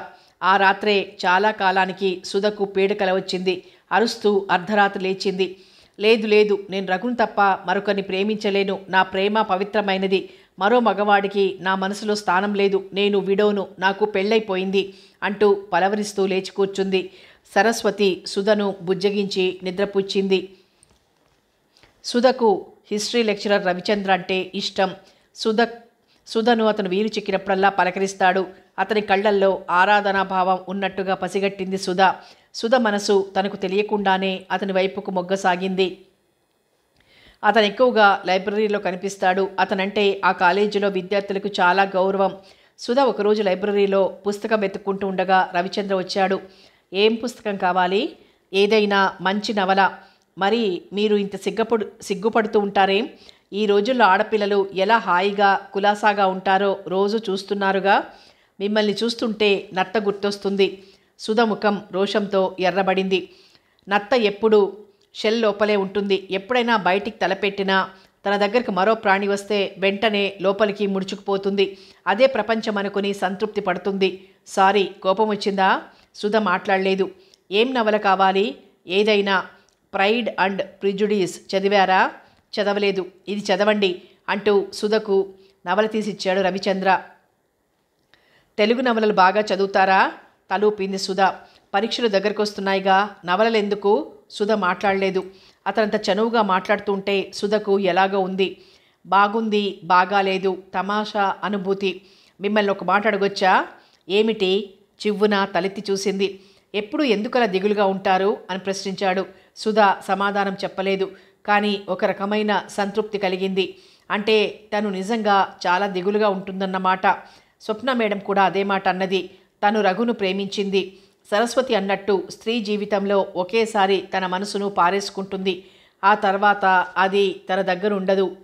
[SPEAKER 1] ఆ రాత్రే చాలా కాలానికి సుధకు పీడకల వచ్చింది. అరుస్తూ అర్ధరాత్రి లేచింది. లేదు లేదు, నేను రఘుని తప్ప మరొకరిని ప్రేమించలేను. నా ప్రేమ పవిత్రమైనది. మరో మగవాడికి నా మనసులో స్థానం లేదు. నేను విడోను. నాకు పెళ్ళైపోయింది అంటూ పలవరిస్తూ లేచి కూర్చుంది. సరస్వతి సుధను బుజ్జగించి నిద్రపుచ్చింది. సుధకు హిస్టరీ లెక్చరర్ రవిచంద్ర అంటే ఇష్టం. సుధను అతను వీలు చిక్కినప్పుడల్లా పలకరిస్తాడు. అతని కళ్ళల్లో ఆరాధనాభావం ఉన్నట్టుగా పసిగట్టింది సుధ. సుధ మనసు తనకు తెలియకుండానే అతని వైపుకు మొగ్గసాగింది. అతను ఎక్కువగా లైబ్రరీలో కనిపిస్తాడు. అతనంటే ఆ కాలేజీలో విద్యార్థులకు చాలా గౌరవం. సుధ ఒకరోజు లైబ్రరీలో పుస్తకం వెతుక్కుంటూ ఉండగా రవిచంద్ర వచ్చాడు. ఏం పుస్తకం కావాలి? ఏదైనా మంచి నవల. మరి మీరు ఇంత సిగ్గుపడుతూ ఉంటారేం? ఈ రోజుల్లో ఆడపిల్లలు ఎలా హాయిగా కులాసాగా ఉంటారో రోజు చూస్తున్నారుగా. మిమ్మల్ని చూస్తుంటే నత్త గుర్తొస్తుంది. సుధ ముఖం రోషంతో ఎర్రబడింది. నత్త ఎప్పుడు షెల్ లోపలే ఉంటుంది. ఎప్పుడైనా బయటికి తలపెట్టినా తన దగ్గరకు మరో ప్రాణి వస్తే వెంటనే లోపలికి ముడుచుకుపోతుంది. అదే ప్రపంచం అనుకుని సంతృప్తి పడుతుంది. సారీ, కోపం వచ్చిందా? సుధ మాట్లాడలేదు. ఏం నవల కావాలి? ఏదైనా. ప్రైడ్ అండ్ ప్రిజుడీస్ చదివారా? చదవలేదు. ఇది చదవండి అంటూ సుధకు నవల తీసిచ్చాడు రవిచంద్ర. తెలుగు నవలలు బాగా చదువుతారా? తలూపింది సుధ. పరీక్షలు దగ్గరకు వస్తున్నాయిగా, నవలలు ఎందుకు? సుధ మాట్లాడలేదు. అతనంత చనువుగా మాట్లాడుతుంటే సుధకు ఎలాగో ఉంది. బాగుంది, బాగాలేదు, తమాషా అనుభూతి. మిమ్మల్ని ఒక మాట అడగొచ్చా? ఏమిటి? చివ్వున తలెత్తి చూసింది. ఎప్పుడు ఎందుకలా దిగులుగా ఉంటారు అని ప్రశ్నించాడు. సుధ సమాధానం చెప్పలేదు. కానీ ఒక రకమైన సంతృప్తి కలిగింది. అంటే తను నిజంగా చాలా దిగులుగా ఉంటుందన్నమాట. స్వప్న మేడం కూడా అదే మాట అన్నది. తను రఘును ప్రేమించింది. సరస్వతి అన్నట్టు స్త్రీ జీవితంలో ఒకేసారి తన మనసును పారేసుకుంటుంది. ఆ తర్వాత అది తన దగ్గర ఉండదు.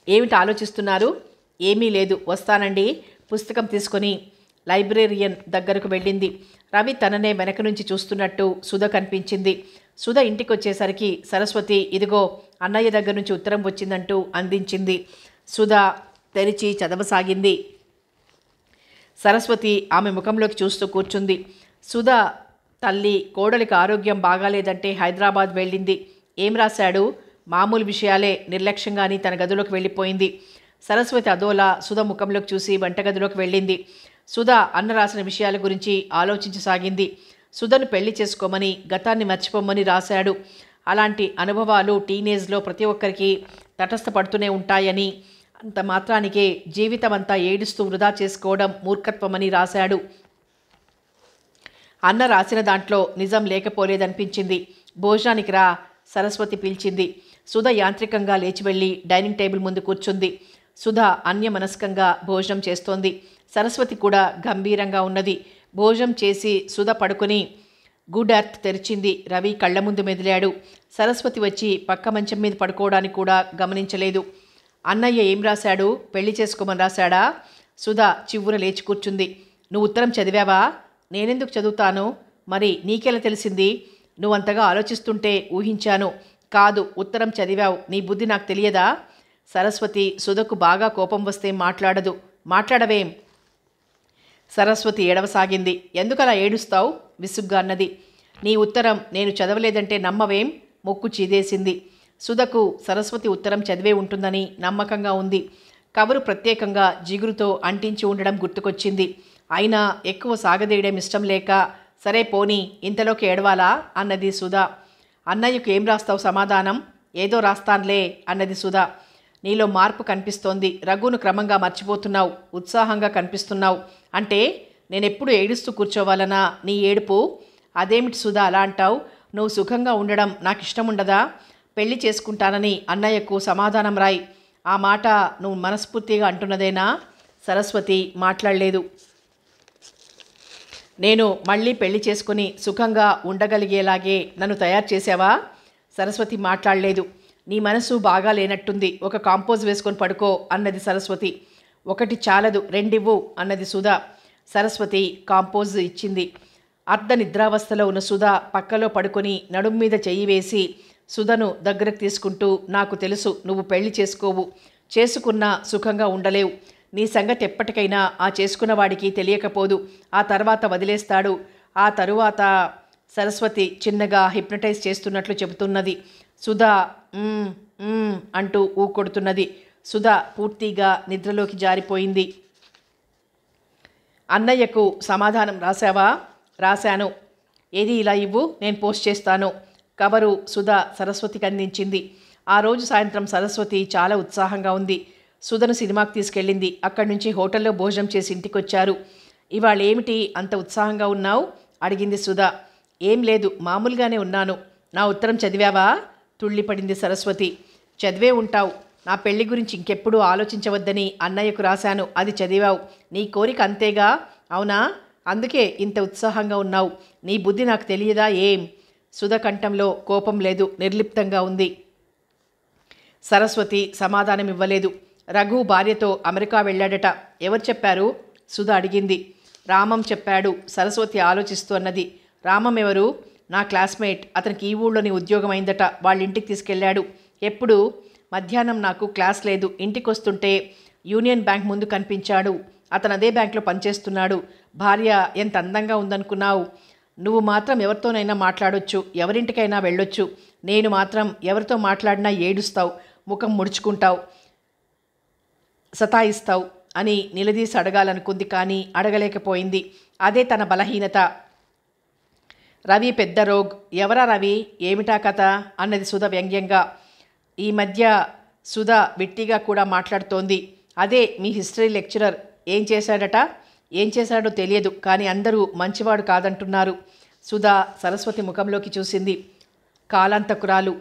[SPEAKER 1] ఏమిటి ఆలోచిస్తున్నారు? ఏమీ లేదు, వస్తానండి. పుస్తకం తీసుకొని లైబ్రేరియన్ దగ్గరకు వెళ్ళింది. రవి తననే వెనక నుంచి చూస్తున్నట్టు సుధ కనిపించింది. సుధ ఇంటికి వచ్చేసరికి సరస్వతి ఇదిగో అన్నయ్య దగ్గర నుంచి ఉత్తరం వచ్చిందంటూ అందించింది. సుధ తెరిచి చదవసాగింది. సరస్వతి ఆమె ముఖంలోకి చూస్తూ కూర్చుంది. సుధ తల్లి కోడలికి ఆరోగ్యం బాగాలేదంటే హైదరాబాద్ వెళ్ళింది. ఏం రాశాడు? మామూలు విషయాలే. నిర్లక్ష్యంగాని తన గదిలోకి వెళ్ళిపోయింది. సరస్వతి అదోలా సుధ ముఖంలోకి చూసి వంటగదిలోకి వెళ్ళింది. సుధ అన్న రాసిన విషయాల గురించి ఆలోచించసాగింది. సుధను పెళ్లి చేసుకోమని, గతాన్ని మర్చిపోమని రాశాడు. అలాంటి అనుభవాలు టీనేజ్లో ప్రతి ఒక్కరికి తటస్థపడుతూనే ఉంటాయని, అంత మాత్రానికే జీవితం అంతా ఏడుస్తూ వృధా చేసుకోవడం మూర్ఖత్వమని రాశాడు. అన్న రాసిన దాంట్లో నిజం లేకపోలేదనిపించింది. భోజనానికి రా, సరస్వతి పిలిచింది. సుధ యాంత్రికంగా లేచి వెళ్ళి డైనింగ్ టేబుల్ ముందు కూర్చుంది. సుధ అన్యమనస్కంగా భోజనం చేస్తోంది. సరస్వతి కూడా గంభీరంగా ఉన్నది. భోజనం చేసి సుధ పడుకొని గుడ్ ఎర్త్ తెరిచింది. రవి కళ్ళ ముందు మెదిలాడు. సరస్వతి వచ్చి పక్క మంచం మీద పడుకోవడానికి కూడా గమనించలేదు. అన్నయ్య ఏం రాశాడు? పెళ్లి చేసుకోమని రాశాడా? సుధ చివ్వున లేచి కూర్చుంది. నువ్వు ఉత్తరం చదివావా? నేనెందుకు చదువుతాను? మరి నీకెలా తెలిసింది? నువ్వంతగా ఆలోచిస్తుంటే ఊహించాను. కాదు, ఉత్తరం చదివావు. నీ బుద్ధి నాకు తెలియదా? సరస్వతి సుధకు బాగా కోపం వస్తే మాట్లాడదు. మాట్లాడవేం? సరస్వతి ఏడవసాగింది. ఎందుకలా ఏడుస్తావు? విసుగ్గా అన్నది. నీ ఉత్తరం నేను చదవలేదంటే నమ్మవేం? మొక్కు చీదేసింది. సుధకు సరస్వతి ఉత్తరం చదివే ఉంటుందని నమ్మకంగా ఉంది. కవరు ప్రత్యేకంగా జిగురుతో అంటించి ఉండడం గుర్తుకొచ్చింది. అయినా ఎక్కువ సాగదీయడం ఇష్టం లేక, సరే పోనీ, ఇంతలోకి ఏడవాలా అన్నది సుధ. అన్నయ్యకు ఏం రాస్తావు సమాధానం? ఏదో రాస్తాన్లే అన్నది సుధ. నీలో మార్పు కనిపిస్తోంది. రఘును క్రమంగా మర్చిపోతున్నావు. ఉత్సాహంగా కనిపిస్తున్నావు. అంటే నేనెప్పుడు ఏడుస్తూ కూర్చోవాలనా నీ ఏడుపు? అదేమిటి సుధా అలా అంటావు? నువ్వు సుఖంగా ఉండడం నాకు ఇష్టం ఉండదా? పెళ్లి చేసుకుంటానని అన్నయ్యకు సమాధానం రాయి. ఆ మాట నువ్వు మనస్ఫూర్తిగా అంటున్నదేనా? సరస్వతి మాట్లాడలేదు. నేను మళ్ళీ పెళ్లి చేసుకుని సుఖంగా ఉండగలిగేలాగే నన్ను తయారు చేసావా? సరస్వతి మాట్లాడలేదు. నీ మనసు బాగా లేనట్టుంది. ఒక కాంపోజ్ వేసుకొని పడుకో అన్నది సరస్వతి. ఒకటి చాలదు, రెండివ్వు అన్నది సుధ. సరస్వతి కాంపోజ్ ఇచ్చింది. అర్ధ నిద్రావస్థలో ఉన్న సుధ పక్కలో పడుకొని నడుం మీద చెయ్యి వేసి సుధను దగ్గరకు తీసుకుంటూ, నాకు తెలుసు నువ్వు పెళ్లి చేసుకోవు, చేసుకున్నా సుఖంగా ఉండలేవు. నీ సంగతి ఎప్పటికైనా ఆ చేసుకున్నవాడికి తెలియకపోదు. ఆ తర్వాత వదిలేస్తాడు. ఆ తరువాత సరస్వతి చిన్నగా హిప్నటైజ్ చేస్తున్నట్లు చెబుతున్నది. సుధా "మ్మ్, మ్మ్" అంటూ ఊకొడుతున్నది. సుధా పూర్తిగా నిద్రలోకి జారిపోయింది. అన్నయ్యకు సమాధానం రాశావా? రాశాను. ఏది ఇలా ఇవ్వు, నేను పోస్ట్ చేస్తాను. కవరు సుధా సరస్వతికి అందించింది. ఆ రోజు సాయంత్రం సరస్వతి చాలా ఉత్సాహంగా ఉంది. సుధను సినిమాకి తీసుకెళ్ళింది. అక్కడి నుంచి హోటల్లో భోజనం చేసి ఇంటికొచ్చారు. ఇవాళ ఏమిటి అంత ఉత్సాహంగా ఉన్నావు? అడిగింది సుధా. ఏం లేదు, మామూలుగానే ఉన్నాను. నా ఉత్తరం చదివావా? తుళ్ళిపడింది సరస్వతి. చదివే ఉంటావు. నా పెళ్లి గురించి ఇంకెప్పుడూ ఆలోచించవద్దని అన్నయ్యకు రాశాను. అది చదివావు. నీ కోరిక అంతేగా? అవునా? అందుకే ఇంత ఉత్సాహంగా ఉన్నావు. నీ బుద్ధి నాకు తెలియదా ఏం? సుధ కంఠంలో కోపం లేదు, నిర్లిప్తంగా ఉంది. సరస్వతి సమాధానం ఇవ్వలేదు. రఘు భార్యతో అమెరికా వెళ్ళాడట. ఎవరు చెప్పారు? సుధ అడిగింది. రామం చెప్పాడు. సరస్వతి ఆలోచిస్తూ అన్నది. రామం ఎవరు? నా క్లాస్మేట్. అతనికి ఈ ఊళ్ళోని ఉద్యోగం అయిందట. వాళ్ళ ఇంటికి తీసుకెళ్ళాడు. ఎప్పుడు? మధ్యాహ్నం నాకు క్లాస్ లేదు. ఇంటికి వస్తుంటే యూనియన్ బ్యాంక్ ముందు కనిపించాడు. అతను అదే బ్యాంక్లో పనిచేస్తున్నాడు. భార్య ఎంత అందంగా ఉందనుకున్నావు? నువ్వు మాత్రం ఎవరితోనైనా మాట్లాడొచ్చు, ఎవరింటికైనా వెళ్ళొచ్చు. నేను మాత్రం ఎవరితో మాట్లాడినా ఏడుస్తావు, ముఖం ముడుచుకుంటావు, సతాయిస్తావు అని నిలదీసి అడగాలనుకుంది. కానీ అడగలేకపోయింది. అదే తన బలహీనత. రవి పెద్ద రోగ్. ఎవరా రవి? ఏమిటా కథ? అన్నది సుధ వ్యంగ్యంగా. ఈ మధ్య సుధ వెట్టిగా కూడా మాట్లాడుతోంది. అదే మీ హిస్టరీ లెక్చరర్. ఏం చేశాడట? ఏం చేశాడో తెలియదు, కానీ అందరూ మంచివాడు కాదంటున్నారు. సుధ సరస్వతి ముఖంలోకి చూసింది. కాలాంతకురాలు.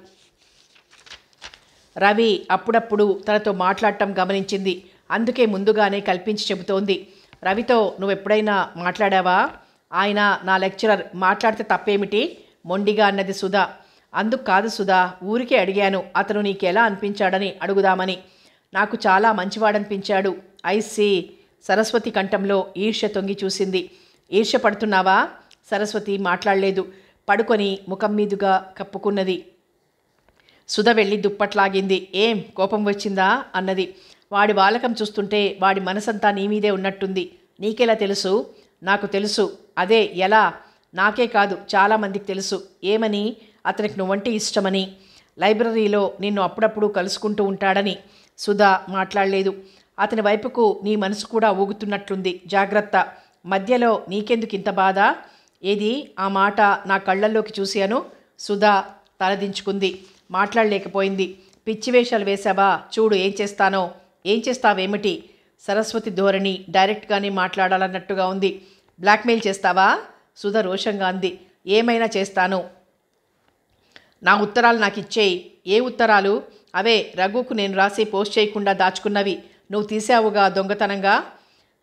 [SPEAKER 1] రవి అప్పుడప్పుడు తనతో మాట్లాడటం గమనించింది. అందుకే ముందుగానే కల్పించి చెబుతోంది. రవితో నువ్వెప్పుడైనా మాట్లాడావా? ఆయన నా లెక్చరర్. మాట్లాడితే తప్పేమిటి? మొండిగా అన్నది సుధ. అందుకు కాదు సుధా, ఊరికే అడిగాను. అతను నీకెలా అనిపించాడని అడుగుదామని. నాకు చాలా మంచివాడనిపించాడు. ఐసీ. సరస్వతి కంఠంలో ఈర్ష్య తొంగి చూసింది. ఈర్ష్య పడుతున్నావా? సరస్వతి మాట్లాడలేదు. పడుకొని ముఖం మీదుగా కప్పుకున్నది. సుధ వెళ్ళి దుప్పట్లాగింది. ఏం కోపం వచ్చిందా? అన్నది. వాడి వాలకం చూస్తుంటే వాడి మనసంతా నీ మీదే ఉన్నట్టుంది. నీకెలా తెలుసు? నాకు తెలుసు. అదే ఎలా? నాకే కాదు, చాలామందికి తెలుసు. ఏమని? అతనికి నువ్వంటే ఇష్టమని, లైబ్రరీలో నిన్ను అప్పుడప్పుడు కలుసుకుంటూ ఉంటాడని. సుధ మాట్లాడలేదు. అతని వైపుకు నీ మనసు కూడా ఊగుతున్నట్లుంది. జాగ్రత్త. మధ్యలో నీకెందుకు ఇంత బాధ? ఏది? ఆ మాట నా కళ్ళల్లోకి చూశాను. సుధ తలదించుకుంది. మాట్లాడలేకపోయింది. పిచ్చి వేషాలు వేశావా? చూడు ఏం చేస్తానో. ఏం చేస్తావేమిటి? సరస్వతి ధోరణి డైరెక్ట్గానే మాట్లాడాలన్నట్టుగా ఉంది. బ్లాక్మెయిల్ చేస్తావా? సుధ రోషంగా అంది. ఏమైనా చేస్తాను. నా ఉత్తరాలు నాకు ఇచ్చేయి. ఏ ఉత్తరాలు? అవే రఘుకు నేను రాసి పోస్ట్ చేయకుండా దాచుకున్నవి. నువ్వు తీసావుగా దొంగతనంగా.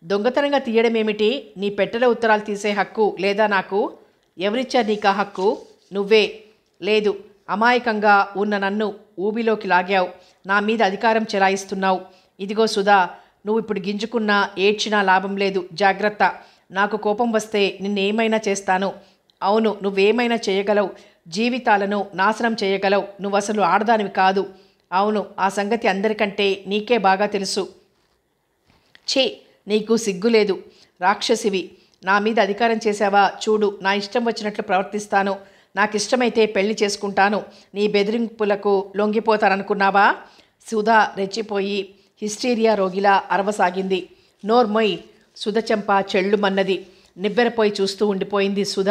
[SPEAKER 1] దొంగతనంగా తీయడమేమిటి? నీ పెట్టెల ఉత్తరాలు తీసే హక్కు లేదా నాకు? ఎవరిచ్చారు నీకు ఆ హక్కు? నువ్వే. లేదు, అమాయకంగా ఉన్న నన్ను ఊబిలోకి లాగావు. నా మీద అధికారం చెలాయిస్తున్నావు. ఇదిగో సుధా, నువ్వు ఇప్పుడు గింజుకున్నా ఏడ్చినా లాభం లేదు. జాగ్రత్త. నాకు కోపం వస్తే నిన్నేమైనా చేస్తాను. అవును, నువ్వేమైనా చేయగలవు. జీవితాలను నాశనం చేయగలవు. నువ్వు అసలు ఆడదానివి కాదు. అవును, ఆ సంగతి అందరికంటే నీకే బాగా తెలుసు. ఛీ, నీకు సిగ్గులేదు. రాక్షసివి. నా మీద అధికారం చేశావా? చూడు, నా ఇష్టం వచ్చినట్లు ప్రవర్తిస్తాను. నాకు ఇష్టమైతే పెళ్లి చేసుకుంటాను. నీ బెదిరింపులకు లొంగిపోతాననుకున్నావా? సుధా రెచ్చిపోయి హిస్టీరియా రోగిలా అరవసాగింది. నోర్మొయ్. సుధ చెంప చెళ్ళుమన్నది. నివ్వెరపోయి చూస్తూ ఉండిపోయింది సుధ.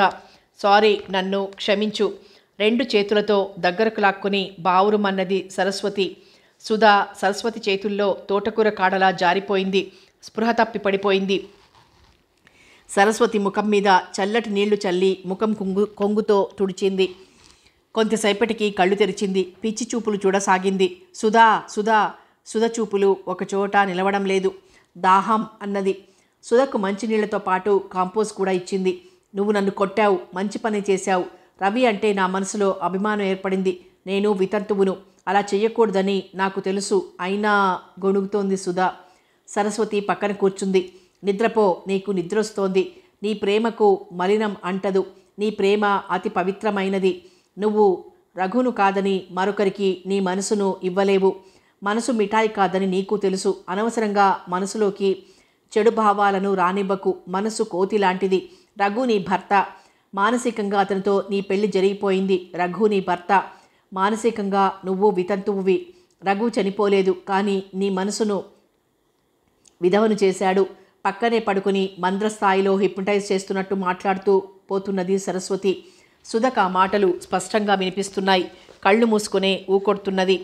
[SPEAKER 1] సారీ, నన్ను క్షమించు. రెండు చేతులతో దగ్గరకు లాక్కుని బావురుమన్నది సరస్వతి. సుధ సరస్వతి చేతుల్లో తోటకూర కాడలా జారిపోయింది. స్పృహ తప్పి పడిపోయింది. సరస్వతి ముఖం మీద చల్లటి నీళ్లు చల్లి ముఖం కొంగుతో తుడిచింది. కొంతసేపటికి కళ్ళు తెరిచింది. పిచ్చి చూపులు చూడసాగింది. సుధా, సుధా. సుధ చూపులు ఒకచోట నిలవడం లేదు. దాహం అన్నది. సుధకు మంచినీళ్లతో పాటు కాంపోజ్ కూడా ఇచ్చింది. నువ్వు నన్ను కొట్టావు, మంచి పని చేశావు. రవి అంటే నా మనసులో అభిమానం ఏర్పడింది. నేను వితంతువును, అలా చెయ్యకూడదని నాకు తెలుసు. అయినా గొణుగుతోంది సుధ. సరస్వతి పక్కన కూర్చుంది. నిద్రపో, నీకు నిద్రొస్తోంది. నీ ప్రేమకు మలినం అంటదు. నీ ప్రేమ అతి పవిత్రమైనది. నువ్వు రఘును కాదని మరొకరికి నీ మనసును ఇవ్వలేవు. మనసు మిఠాయి కాదని నీకు తెలుసు. అనవసరంగా మనసులోకి చెడు భావాలను రానివ్వకు. మనసు కోతి లాంటిది. రఘు నీ భర్త. మానసికంగా అతనితో నీ పెళ్లి జరిగిపోయింది. రఘు నీ భర్త. మానసికంగా నువ్వు వితంతువువి. రఘు చనిపోలేదు, కానీ నీ మనసును విధవను చేశాడు. పక్కనే పడుకుని మంద్రస్థాయిలో హిప్నటైజ్ చేస్తున్నట్టు మాట్లాడుతూ పోతున్నది సరస్వతి. సుధకు ఆ మాటలు స్పష్టంగా వినిపిస్తున్నాయి. కళ్ళు మూసుకునే ఊకొడుతున్నది.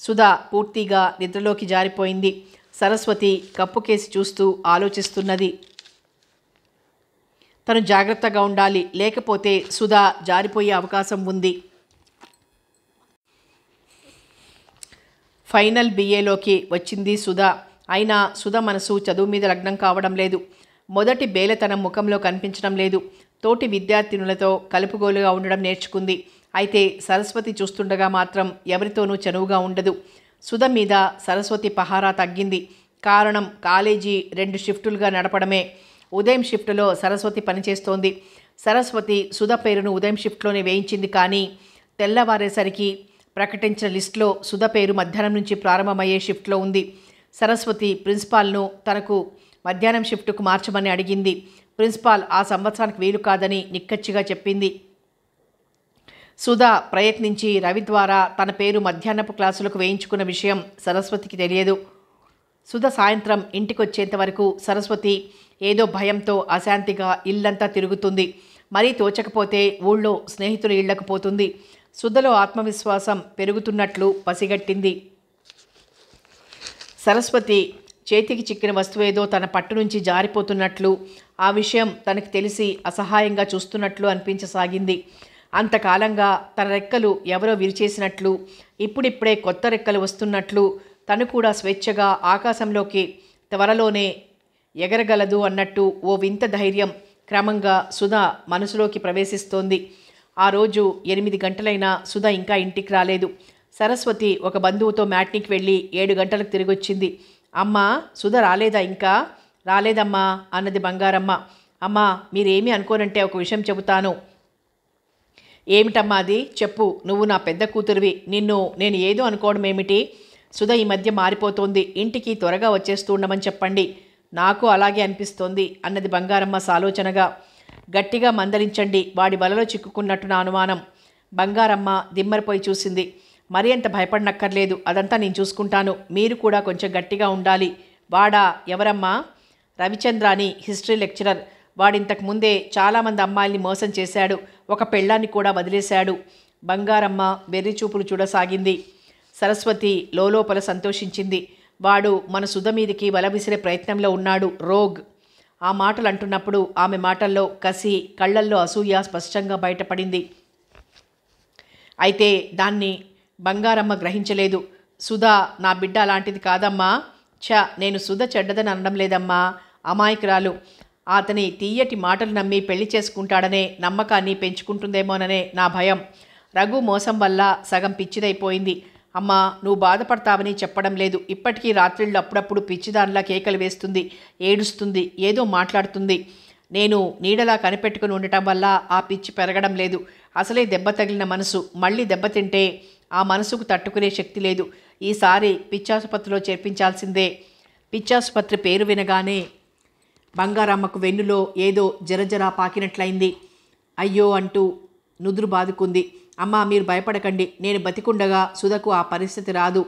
[SPEAKER 1] సుధ పూర్తిగా నిద్రలోకి జారిపోయింది. సరస్వతి కప్పుకేసి చూస్తూ ఆలోచిస్తున్నది. తను జాగ్రత్తగా ఉండాలి, లేకపోతే సుధ జారిపోయే అవకాశం ఉంది. ఫైనల్ BAలోకి వచ్చింది సుధ. అయినా సుధ మనసు చదువు మీద లగ్నం కావడం లేదు. మొదటి బేలతనం ముఖంలో కనిపించడం లేదు. తోటి విద్యార్థినులతో కలుపుగోలుగా ఉండడం నేర్చుకుంది. అయితే సరస్వతి చూస్తుండగా మాత్రం ఎవరితోనూ చనువుగా ఉండదు. సుధ మీద సరస్వతి పహారా తగ్గింది. కారణం కాలేజీ 2 షిఫ్టులుగా నడపడమే. ఉదయం షిఫ్టులో సరస్వతి పనిచేస్తోంది. సరస్వతి సుధ పేరును ఉదయం షిఫ్ట్లోనే వేయించింది. కానీ తెల్లవారేసరికి ప్రకటించిన లిస్టులో సుధ పేరు మధ్యాహ్నం నుంచి ప్రారంభమయ్యే షిఫ్ట్లో ఉంది. సరస్వతి ప్రిన్సిపాల్ను తనకు మధ్యాహ్నం షిఫ్టుకు మార్చమని అడిగింది. ప్రిన్సిపాల్ ఆ సంవత్సరానికి వీలు కాదని నిక్కచ్చిగా చెప్పింది. సుధ ప్రయత్నించి రవి ద్వారా తన పేరు మధ్యాహ్నపు క్లాసులకు వేయించుకున్న విషయం సరస్వతికి తెలియదు. సుధ సాయంత్రం ఇంటికొచ్చేంత వరకు సరస్వతి ఏదో భయంతో అశాంతిగా ఇల్లంతా తిరుగుతుంది. మరీ తోచకపోతే ఊళ్ళో స్నేహితుల ఇళ్లకు పోతుంది. సుధలో ఆత్మవిశ్వాసం పెరుగుతున్నట్లు పసిగట్టింది. సరస్వతి చేతికి చిక్కిన వస్తువేదో తన పట్టు నుంచి జారిపోతున్నట్లు, ఆ విషయం తనకు తెలిసి అసహాయంగా చూస్తున్నట్లు అనిపించసాగింది. అంతకాలంగా తన రెక్కలు ఎవరో విరిచేసినట్లు, ఇప్పుడిప్పుడే కొత్త రెక్కలు వస్తున్నట్లు, తను కూడా స్వేచ్ఛగా ఆకాశంలోకి త్వరలోనే ఎగరగలదు అన్నట్టు ఓ వింత ధైర్యం క్రమంగా సుధ మనసులోకి ప్రవేశిస్తోంది. ఆ రోజు 8 గంటలైనా సుధ ఇంకా ఇంటికి రాలేదు. సరస్వతి ఒక బంధువుతో మ్యాట్నీకి వెళ్ళి 7 గంటలకు తిరిగొచ్చింది. అమ్మా, సుధ రాలేదా? ఇంకా రాలేదమ్మా అన్నది బంగారమ్మ. అమ్మా, మీరేమీ అనుకోనంటే ఒక విషయం చెబుతాను. ఏమిటమ్మా అది? చెప్పు. నువ్వు నా పెద్ద కూతురివి. నేను ఏదో అనుకోవడం ఏమిటి? సుధ ఈ మధ్య మారిపోతోంది. ఇంటికి త్వరగా వచ్చేస్తూ ఉండమని చెప్పండి. నాకు అలాగే అనిపిస్తోంది అన్నది బంగారమ్మ సాలోచనగా. గట్టిగా మందలించండి, వాడి వలలో చిక్కుకున్నట్టు నా అనుమానం. బంగారమ్మ దిమ్మరిపోయి చూసింది. మరీ అంత భయపడనక్కర్లేదు, అదంతా నేను చూసుకుంటాను. మీరు కూడా కొంచెం గట్టిగా ఉండాలి. వాడా? ఎవరమ్మా? రవిచంద్ర అని హిస్టరీ లెక్చరర్. వాడింతకు ముందే చాలామంది అమ్మాయిల్ని మోసం చేశాడు. ఒక పెళ్ళాన్ని కూడా వదిలేశాడు. బంగారమ్మ వెర్రి చూపులు చూడసాగింది. సరస్వతి లోపల సంతోషించింది. వాడు మన సుధ మీదికి వల విసిరే ప్రయత్నంలో ఉన్నాడు, రోగ్. ఆ మాటలు అంటున్నప్పుడు ఆమె మాటల్లో కసి, కళ్ళల్లో అసూయ స్పష్టంగా బయటపడింది. అయితే దాన్ని బంగారమ్మ గ్రహించలేదు. సుధ నా బిడ్డ అలాంటిది కాదమ్మా. నేను సుధ చెడ్డదని అనడం లేదమ్మా. అమాయకురాలు. అతని తీయటి మాటలు నమ్మి పెళ్లి చేసుకుంటాడనే నమ్మకాన్ని పెంచుకుంటుందేమోననే నా భయం. రఘు మోసం వల్ల సగం పిచ్చిదైపోయింది. అమ్మా, నువ్వు బాధపడతావని చెప్పడం లేదు. ఇప్పటికీ రాత్రిళ్ళు అప్పుడప్పుడు పిచ్చిదానిలా కేకలు వేస్తుంది, ఏడుస్తుంది, ఏదో మాట్లాడుతుంది. నేను నీడలా కనిపెట్టుకుని ఉండటం వల్ల ఆ పిచ్చి పెరగడం లేదు. అసలే దెబ్బ తగిలిన మనసు మళ్ళీ దెబ్బతింటే ఆ మనసుకు తట్టుకునే శక్తి లేదు. ఈసారి పిచ్చాసుపత్రిలో చేర్పించాల్సిందే. పిచ్చాసుపత్రి పేరు వినగానే బంగారమ్మకు వెన్నులో ఏదో జరజరా పాకినట్లయింది. అయ్యో అంటూ నుదురు బాదుకుంది. అమ్మా, మీరు భయపడకండి. నేను బతికుండగా సుధకు ఆ పరిస్థితి రాదు.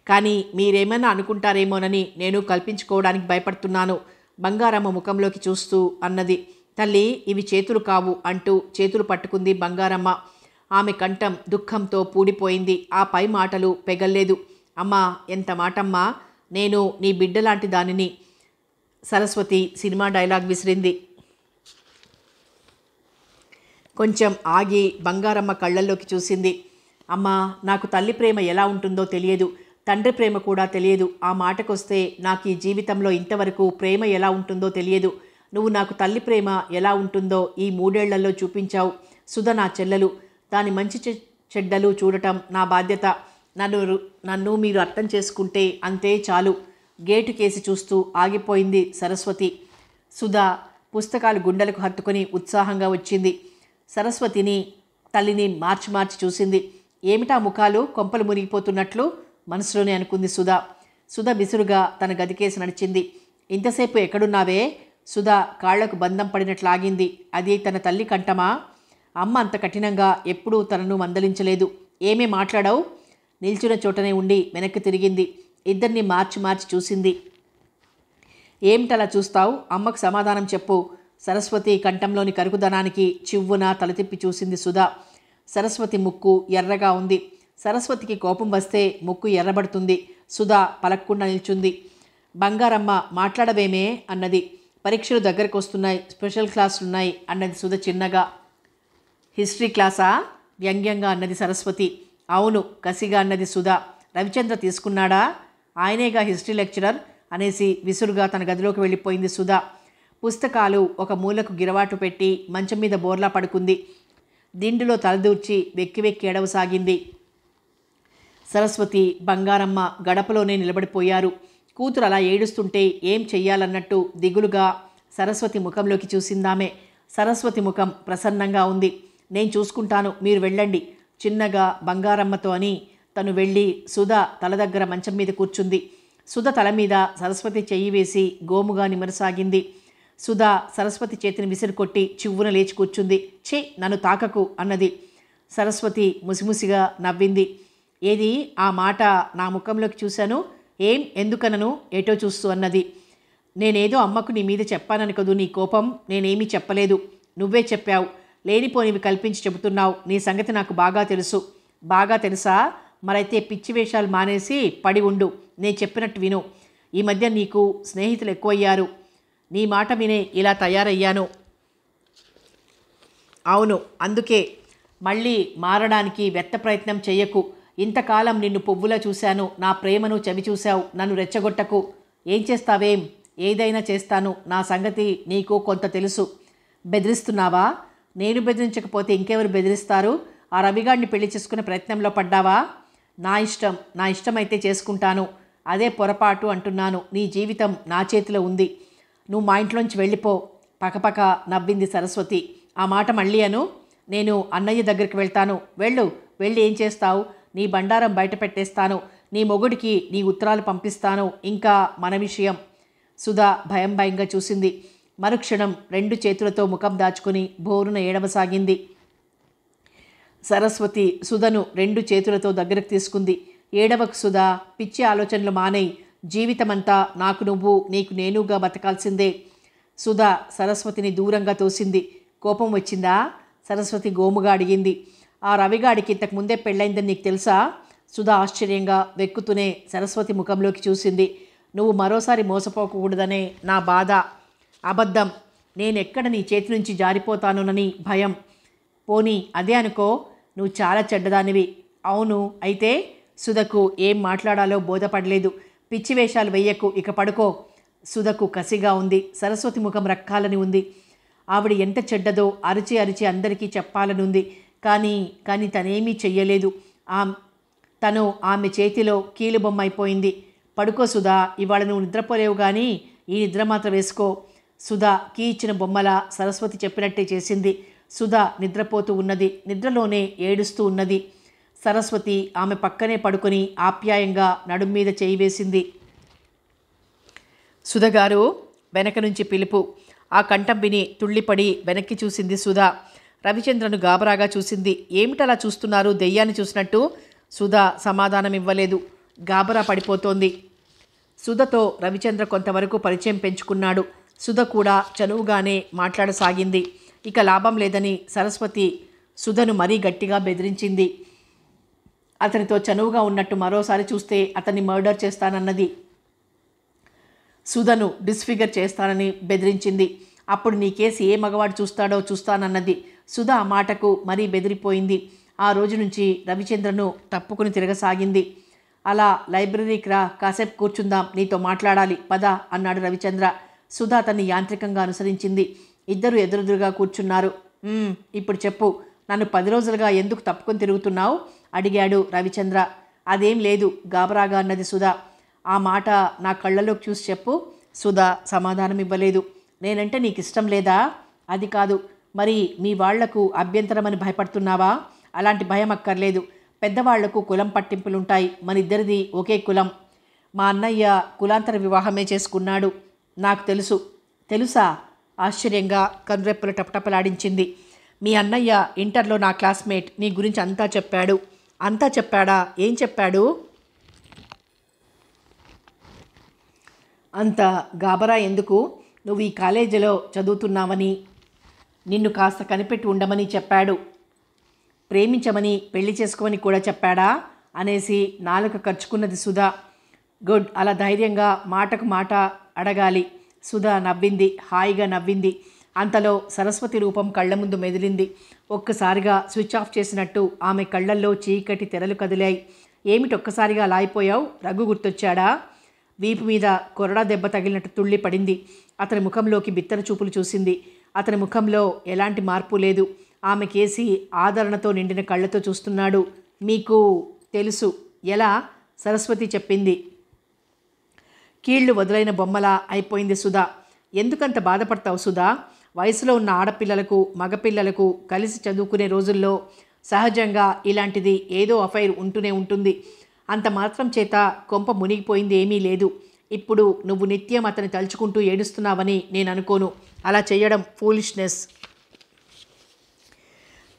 [SPEAKER 1] కానీ మీరేమన్నా అనుకుంటారేమోనని నేను కల్పించుకోవడానికి భయపడుతున్నాను. బంగారమ్మ ముఖంలోకి చూస్తూ అన్నది. తల్లి, ఇవి చేతులు కావు అంటూ చేతులు పట్టుకుంది బంగారమ్మ. ఆమె కంఠం దుఃఖంతో పూడిపోయింది. ఆ పై మాటలు పెగల్లేదు. అమ్మా, ఎంత మాటమ్మా, నేను నీ బిడ్డలాంటి దానిని. సరస్వతి సినిమా డైలాగ్ విసిరింది. కొంచెం ఆగి బంగారమ్మ కళ్ళల్లోకి చూసింది. అమ్మా, నాకు తల్లి ప్రేమ ఎలా ఉంటుందో తెలియదు, తండ్రి ప్రేమ కూడా తెలియదు. ఆ మాటకొస్తే నాకు ఈ జీవితంలో ఇంతవరకు ప్రేమ ఎలా ఉంటుందో తెలియదు. నువ్వు నాకు తల్లి ప్రేమ ఎలా ఉంటుందో ఈ 3 ఏళ్లలో చూపించావు. సుధ నా చెల్లెలు. దాని మంచి చెడ్డలు చూడటం నా బాధ్యత. నన్ను మీరు అర్థం చేసుకుంటే అంతే చాలు. గేటు కేసి చూస్తూ ఆగిపోయింది సరస్వతి. సుధ పుస్తకాలు గుండెలకు హత్తుకొని ఉత్సాహంగా వచ్చింది. సరస్వతిని తల్లిని మార్చి చూసింది. ఏమిటా ముఖాలు కొంపలు మునిగిపోతున్నట్లు? మనసులోనే అనుకుంది సుధ. సుధ విసురుగా తన గదికేసి నడిచింది. ఇంతసేపు ఎక్కడున్నావే? సుధ కాళ్లకు బంధం పడినట్లాగింది. అది తన తల్లి కంఠమా? అమ్మ అంత కఠినంగా ఎప్పుడూ తనను మందలించలేదు. ఏమీ మాట్లాడావు? నిల్చున్న చోటనే ఉండి వెనక్కి తిరిగింది. ఇద్దరిని మార్చి మార్చి చూసింది. ఏమిటలా చూస్తావు? అమ్మకు సమాధానం చెప్పు. సరస్వతి కంఠంలోని కరుకుదనానికి చివ్వున తలతిప్పి చూసింది సుధ. సరస్వతి ముక్కు ఎర్రగా ఉంది. సరస్వతికి కోపం వస్తే ముక్కు ఎర్రబడుతుంది. సుధ పలక్కుండా నిల్చుంది. బంగారమ్మ మాట్లాడవేమే అన్నది. పరీక్షలు దగ్గరకు వస్తున్నాయి, స్పెషల్ క్లాసులున్నాయి అన్నది సుధ చిన్నగా. హిస్టరీ క్లాసా? వ్యంగ్యంగా అన్నది సరస్వతి. అవును కసిగా అన్నది సుధ. రవిచంద్ర తీసుకున్నాడా? ఆయనేగా హిస్టరీ లెక్చరర్ అనేసి విసురుగా తన గదిలోకి వెళ్ళిపోయింది సుధ. పుస్తకాలు ఒక మూలకు గిరవాటు పెట్టి మంచం మీద బోర్లా పడుకుంది. దిండులో తలదూర్చి వెక్కి వెక్కి ఏడవసాగింది. సరస్వతి, బంగారమ్మ గడపలోనే నిలబడిపోయారు. కూతురు అలా ఏడుస్తుంటే ఏం చెయ్యాలన్నట్టు దిగులుగా సరస్వతి ముఖంలోకి చూసిందామె. సరస్వతి ముఖం ప్రసన్నంగా ఉంది. నేను చూసుకుంటాను, మీరు వెళ్ళండి చిన్నగా బంగారమ్మతో అని తను వెళ్ళి సుధ తల దగ్గర మంచం మీద కూర్చుంది. సుధ తల మీద సరస్వతి చెయ్యి వేసి గోముగా నిమరసాగింది. సుధ సరస్వతి చేతిని విసిరికొట్టి చివ్వున లేచి కూర్చుంది. ఛీ, నన్ను తాకకు అన్నది. సరస్వతి ముసిముసిగా నవ్వింది. ఏది ఆ మాట నా ముఖంలోకి చూశాను? ఏం ఎందుకనను ఏటో చూస్తూ అన్నది. నేనేదో అమ్మకు నీ మీద చెప్పానని కదూ నీ కోపం? నేనేమీ చెప్పలేదు, నువ్వే చెప్పావు. లేనిపోనివి కల్పించి చెబుతున్నావు. నీ సంగతి నాకు బాగా తెలుసు. బాగా తెలుసా? మరైతే పిచ్చి వేషాలు మానేసి పడి ఉండు. నేను చెప్పినట్టు విను. ఈ మధ్య నీకు స్నేహితులు ఎక్కువయ్యారు. నీ మాట వినే ఇలా తయారయ్యాను. అవును, అందుకే. మళ్ళీ మారడానికి వ్యర్థ ప్రయత్నం చెయ్యకు. ఇంతకాలం నిన్ను పువ్వులా చూశాను. నా ప్రేమను చవి చూశావు. నన్ను రెచ్చగొట్టకు. ఏం చేస్తావేం? ఏదైనా చేస్తాను. నా సంగతి నీకు కొంత తెలుసు. బెదిరిస్తున్నావా? నేను బెదిరించకపోతే ఇంకెవరు బెదిరిస్తారు? ఆ రవిగాడిని పెళ్లి చేసుకునే ప్రయత్నంలో పడ్డావా? నా ఇష్టమైతే చేసుకుంటాను. అదే పొరపాటు అంటున్నాను. నీ జీవితం నా చేతిలో ఉంది. నువ్వు మా ఇంట్లోంచి వెళ్ళిపో. పకపక నవ్వింది సరస్వతి. ఆ మాట మళ్ళీ అను. నేను అన్నయ్య దగ్గరికి వెళ్తాను. వెళ్ళి ఏం చేస్తావు? నీ బండారం బయట పెట్టేస్తాను. నీ మొగుడికి నీ ఉత్తరాలు పంపిస్తాను. ఇంకా మన విషయం. సుధా భయంగా చూసింది. మరుక్షణం 2 చేతులతో ముఖం దాచుకుని బోరున ఏడవసాగింది. సరస్వతి సుధను 2 చేతులతో దగ్గరకు తీసుకుంది. ఏడవకు సుధా, పిచ్చి ఆలోచనలు మానేయి. జీవితమంతా నాకు నువ్వు, నీకు నేనుగా బతకాల్సిందే. సుధా సరస్వతిని దూరంగా తోసింది. కోపం వచ్చిందా? సరస్వతి గోముగా అడిగింది. ఆ రవిగాడికి ఇంతకుముందే పెళ్ళైందని నీకు తెలుసా? సుధా ఆశ్చర్యంగా వెక్కుతూనే సరస్వతి ముఖంలోకి చూసింది. నువ్వు మరోసారి మోసపోకూడదనే నా బాధ. అబద్ధం. నేనెక్కడ నీ చేతి నుంచి జారిపోతానోనని భయం. పోనీ అదే అనుకో. నువ్వు చాలా చెడ్డదానివి. అవును, అయితే? సుధకు ఏం మాట్లాడాలో బోధపడలేదు. పిచ్చి వేషాలు వెయ్యకు, ఇక పడుకో. సుధకు కసిగా ఉంది. సరస్వతి ముఖం రక్కాలని ఉంది. ఆవిడ ఎంత చెడ్డదో అరిచి అరిచి అందరికీ చెప్పాలనుంది. కానీ తనేమీ చెయ్యలేదు. తను ఆమె చేతిలో కీలుబొమ్మ అయిపోయింది. పడుకో సుధా, ఇవాళ నువ్వు నిద్రపోలేవు కానీ ఈ నిద్ర మాత్రం వేసుకో. సుధా కీ ఇచ్చిన బొమ్మల సరస్వతి చెప్పినట్టే చేసింది. సుధా నిద్రపోతూ ఉన్నది. నిద్రలోనే ఏడుస్తూ ఉన్నది. సరస్వతి ఆమె పక్కనే పడుకొని ఆప్యాయంగా నడుం మీద చేయి వేసింది. సుధగారు, వెనక నుంచి పిలుపు. ఆ కంఠం విని తుళ్ళిపడి వెనక్కి చూసింది సుధ. రవిచంద్రను గాబరాగా చూసింది. ఏమిటలా చూస్తున్నారు దెయ్యాన్ని చూసినట్టు? సుధ సమాధానం ఇవ్వలేదు. గాబరా పడిపోతోంది. సుధతో రవిచంద్ర కొంతవరకు పరిచయం పెంచుకున్నాడు. సుధ కూడా చనువుగానే మాట్లాడసాగింది. ఇక లాభం లేదని సరస్వతి సుధను మరీ గట్టిగా బెదిరించింది. అతనితో చనువుగా ఉన్నట్టు మరోసారి చూస్తే అతన్ని మర్డర్ చేస్తానన్నది. సుధను డిస్ఫిగర్ చేస్తానని బెదిరించింది. అప్పుడు నీ కేసు ఏ మగవాడు చూస్తాడో చూస్తానన్నది. సుధ ఆ మాటకు మరీ బెదిరిపోయింది. ఆ రోజు నుంచి రవిచంద్రను తప్పుకుని తిరగసాగింది. అలా లైబ్రరీకి రా, కాసేపు కూర్చుందాం, నీతో మాట్లాడాలి, పద అన్నాడు రవిచంద్ర. సుధ అతన్ని యాంత్రికంగా అనుసరించింది. ఇద్దరు ఎదురెదురుగా కూర్చున్నారు. ఇప్పుడు చెప్పు, నన్ను 10 రోజులుగా ఎందుకు తప్పుకొని తిరుగుతున్నావు అడిగాడు రవిచంద్ర. అదేం లేదు, గాబరాగా అన్నది సుధ. ఆ మాట నా కళ్ళలోకి చూసి చెప్పు. సుధ సమాధానం ఇవ్వలేదు. నేనంటే నీకు ఇష్టం లేదా? అది కాదు. మరి మీ వాళ్లకు అభ్యంతరమని భయపడుతున్నావా? అలాంటి భయం అక్కర్లేదు. పెద్దవాళ్లకు కులం పట్టింపులుంటాయి. మనిద్దరిది ఒకే కులం. మా అన్నయ్య కులాంతర వివాహమే చేసుకున్నాడు. నాకు తెలుసు. తెలుసా? ఆశ్చర్యంగా కనురెప్పలు టపటపలాడించింది. మీ అన్నయ్య ఇంటర్లో నా క్లాస్మేట్. నీ గురించి అంతా చెప్పాడు. అంతా చెప్పాడా? ఏం చెప్పాడు? అంత గాబరా ఎందుకు? నువ్వు ఈ కాలేజీలో చదువుతున్నావని, నిన్ను కాస్త కనిపెట్టి ఉండమని చెప్పాడు. ప్రేమించమని, పెళ్లి చేసుకోమని కూడా చెప్పాడా అనేసి నాలుక ఖర్చుకున్నది సుధా. గుడ్. అలా ధైర్యంగా మాటకు మాట అడగాలి. సుధా నవ్వింది, హాయిగా నవ్వింది. అంతలో సరస్వతి రూపం కళ్ళ ముందు మెదిలింది. ఒక్కసారిగా స్విచ్ ఆఫ్ చేసినట్టు ఆమె కళ్ళల్లో చీకటి తెరలు కదిలాయి. ఏమిటొక్కసారిగా అలా అయిపోయావు? రఘు గుర్తొచ్చాడా? వీపు మీద కొరడా దెబ్బ తగిలినట్టు తుళ్ళి పడింది. అతని ముఖంలోకి బిత్తర చూపులు చూసింది. అతని ముఖంలో ఎలాంటి మార్పు లేదు. ఆమె కేసి ఆదరణతో నిండిన కళ్ళతో చూస్తున్నాడు. మీకు తెలుసు. ఎలా? సరస్వతి చెప్పింది. కీళ్లు వదులైన బొమ్మలా అయిపోయింది సుధా. ఎందుకంత బాధపడతావు సుధా? వయసులో ఉన్న ఆడపిల్లలకు, మగపిల్లలకు కలిసి చదువుకునే రోజుల్లో సహజంగా ఇలాంటిది ఏదో అఫైర్ ఉంటూనే ఉంటుంది. అంత మాత్రం చేత కొంప మునిగిపోయింది ఏమీ లేదు. ఇప్పుడు నువ్వు నిత్యం అతన్ని తలుచుకుంటూ ఏడుస్తున్నావని నేను అనుకోను. అలా చేయడం ఫూలిష్నెస్.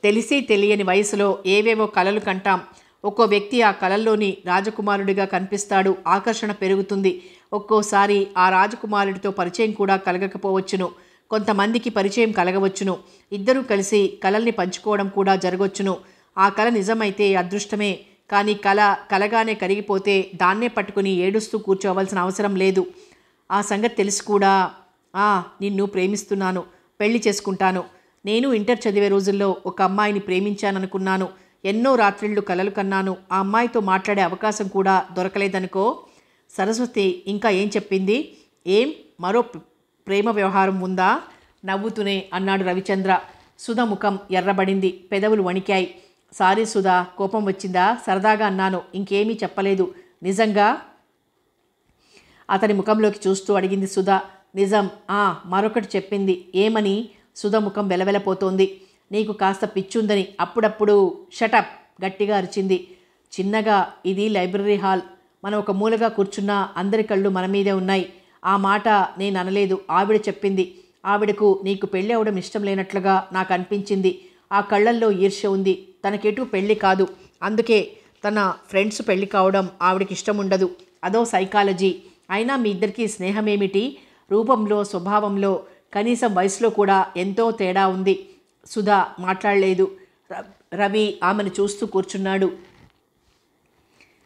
[SPEAKER 1] తెలిసి తెలియని వయసులో ఏవేవో కలలు కంటాం. ఒక్కో వ్యక్తి ఆ కలల్లోని రాజకుమారుడిగా కనిపిస్తాడు. ఆకర్షణ పెరుగుతుంది. ఒక్కోసారి ఆ రాజకుమారుడితో పరిచయం కూడా కలగకపోవచ్చును. కొంతమందికి పరిచయం కలగవచ్చును. ఇద్దరూ కలిసి కలల్ని పంచుకోవడం కూడా జరగవచ్చును. ఆ కల నిజమైతే అదృష్టమే. కానీ కలగానే కరిగిపోతే దాన్నే పట్టుకుని ఏడుస్తూ కూర్చోవలసిన అవసరం లేదు. ఆ సంగతి తెలిసి కూడా నిన్ను ప్రేమిస్తున్నాను, పెళ్లి చేసుకుంటాను. నేను ఇంటర్ చదివే రోజుల్లో ఒక అమ్మాయిని ప్రేమించాననుకున్నాను. ఎన్నో రాత్రిళ్ళు కలలు కన్నాను. ఆ అమ్మాయితో మాట్లాడే అవకాశం కూడా దొరకలేదనుకో. సరస్వతి ఇంకా ఏం చెప్పింది? ఏం మరో ప్రేమ వ్యవహారం ఉందా? నవ్వుతూనే అన్నాడు రవిచంద్ర. సుధ ముఖం ఎర్రబడింది, పెదవులు వణికాయి. సారీ సుధా, కోపం వచ్చిందా? సరదాగా అన్నాను, ఇంకేమీ చెప్పలేదు. నిజంగా? అతని ముఖంలోకి చూస్తూ అడిగింది సుధ. నిజం. మరొకటి చెప్పింది. ఏమని? సుధ ముఖం వెలవెలపోతోంది. నీకు కాస్త పిచ్చుందని. అప్పుడప్పుడు షటప్ గట్టిగా అరిచింది. చిన్నగా, ఇది లైబ్రరీ హాల్. మనం ఒక మూలగా కూర్చున్నా అందరి కళ్ళు మన మీదే ఉన్నాయి. ఆ మాట నేను అనలేదు, ఆవిడ చెప్పింది. ఆవిడకు నీకు పెళ్ళి అవడం ఇష్టం లేనట్లుగా నాకు అనిపించింది. ఆ కళ్ళల్లో ఈర్ష్య ఉంది. తనకెటు పెళ్ళి కాదు. అందుకే తన ఫ్రెండ్స్ పెళ్ళి కావడం ఆవిడకి ఇష్టం ఉండదు. అదో సైకాలజీ. అయినా మీ ఇద్దరికీ స్నేహమేమిటి? రూపంలో, స్వభావంలో, కనీసం వయసులో కూడా ఎంతో తేడా ఉంది. సుధా మాట్లాడలేదు. రవి ఆమెను చూస్తూ కూర్చున్నాడు.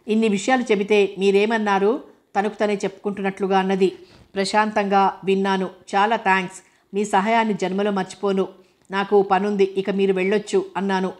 [SPEAKER 1] ఇన్ని విషయాలు చెబితే మీరేమన్నారు? తనకు తనే చెప్పుకుంటున్నట్లుగా అన్నది. ప్రశాంతంగా విన్నాను. చాలా థ్యాంక్స్. మీ సహాయాన్ని జన్మలో మర్చిపోను. నాకు పనుంది, ఇక మీరు వెళ్ళొచ్చు అన్నాను.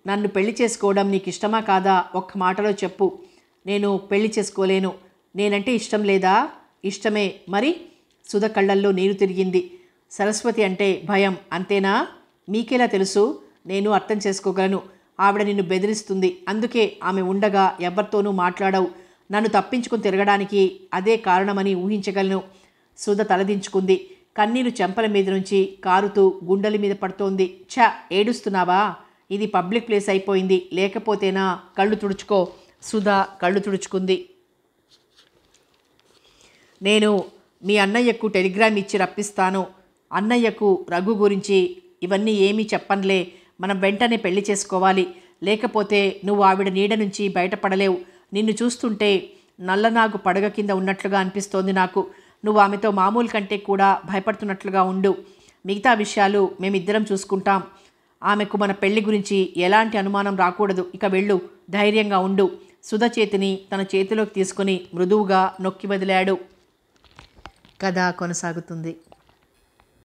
[SPEAKER 1] నన్ను పెళ్లి చేసుకోవడం నీకు ఇష్టమా కాదా? ఒక్క మాటలో చెప్పు. నేను పెళ్లి చేసుకోలేను. నేనంటే ఇష్టం లేదా? ఇష్టమే. మరి? సుధ కళ్ళల్లో నీరు తిరిగింది. సరస్వతి అంటే భయం, అంతేనా? మీకెలా తెలుసు? నేను అర్థం చేసుకోగలను. ఆవిడ నిన్ను బెదిరిస్తుంది. అందుకే ఆమె ఉండగా ఎవరితోనూ మాట్లాడవు. నన్ను తప్పించుకుని తిరగడానికి అదే కారణమని ఊహించగలను. సుధ తలదించుకుంది. కన్నీరు చెంపల మీద నుంచి కారుతూ గుండెల మీద పడుతోంది. ఏడుస్తున్నావా? ఇది పబ్లిక్ ప్లేస్ అయిపోయింది. లేకపోతేనా? కళ్ళు తుడుచుకో. సుధ కళ్ళు తుడుచుకుంది. నేను మీ అన్నయ్యకు టెలిగ్రామ్ ఇచ్చి రప్పిస్తాను. అన్నయ్యకు రఘు గురించి ఇవన్నీ ఏమీ చెప్పనులే. మనం వెంటనే పెళ్లి చేసుకోవాలి. లేకపోతే నువ్వు ఆవిడ నీడ నుంచి బయటపడలేవు. నిన్ను చూస్తుంటే నల్లనాగు పడగ కింద ఉన్నట్లుగా అనిపిస్తోంది నాకు. నువ్వు ఆమెతో మామూలు కంటే కూడా భయపడుతున్నట్లుగా ఉండు. మిగతా విషయాలు మేమిద్దరం చూసుకుంటాం. ఆమెకు మన పెళ్లి గురించి ఎలాంటి అనుమానం రాకూడదు. ఇక వెళ్ళు, ధైర్యంగా ఉండు. సుధ చేతిని తన చేతిలోకి తీసుకుని మృదువుగా నొక్కి వదిలాడు. కథ కొనసాగుతుంది.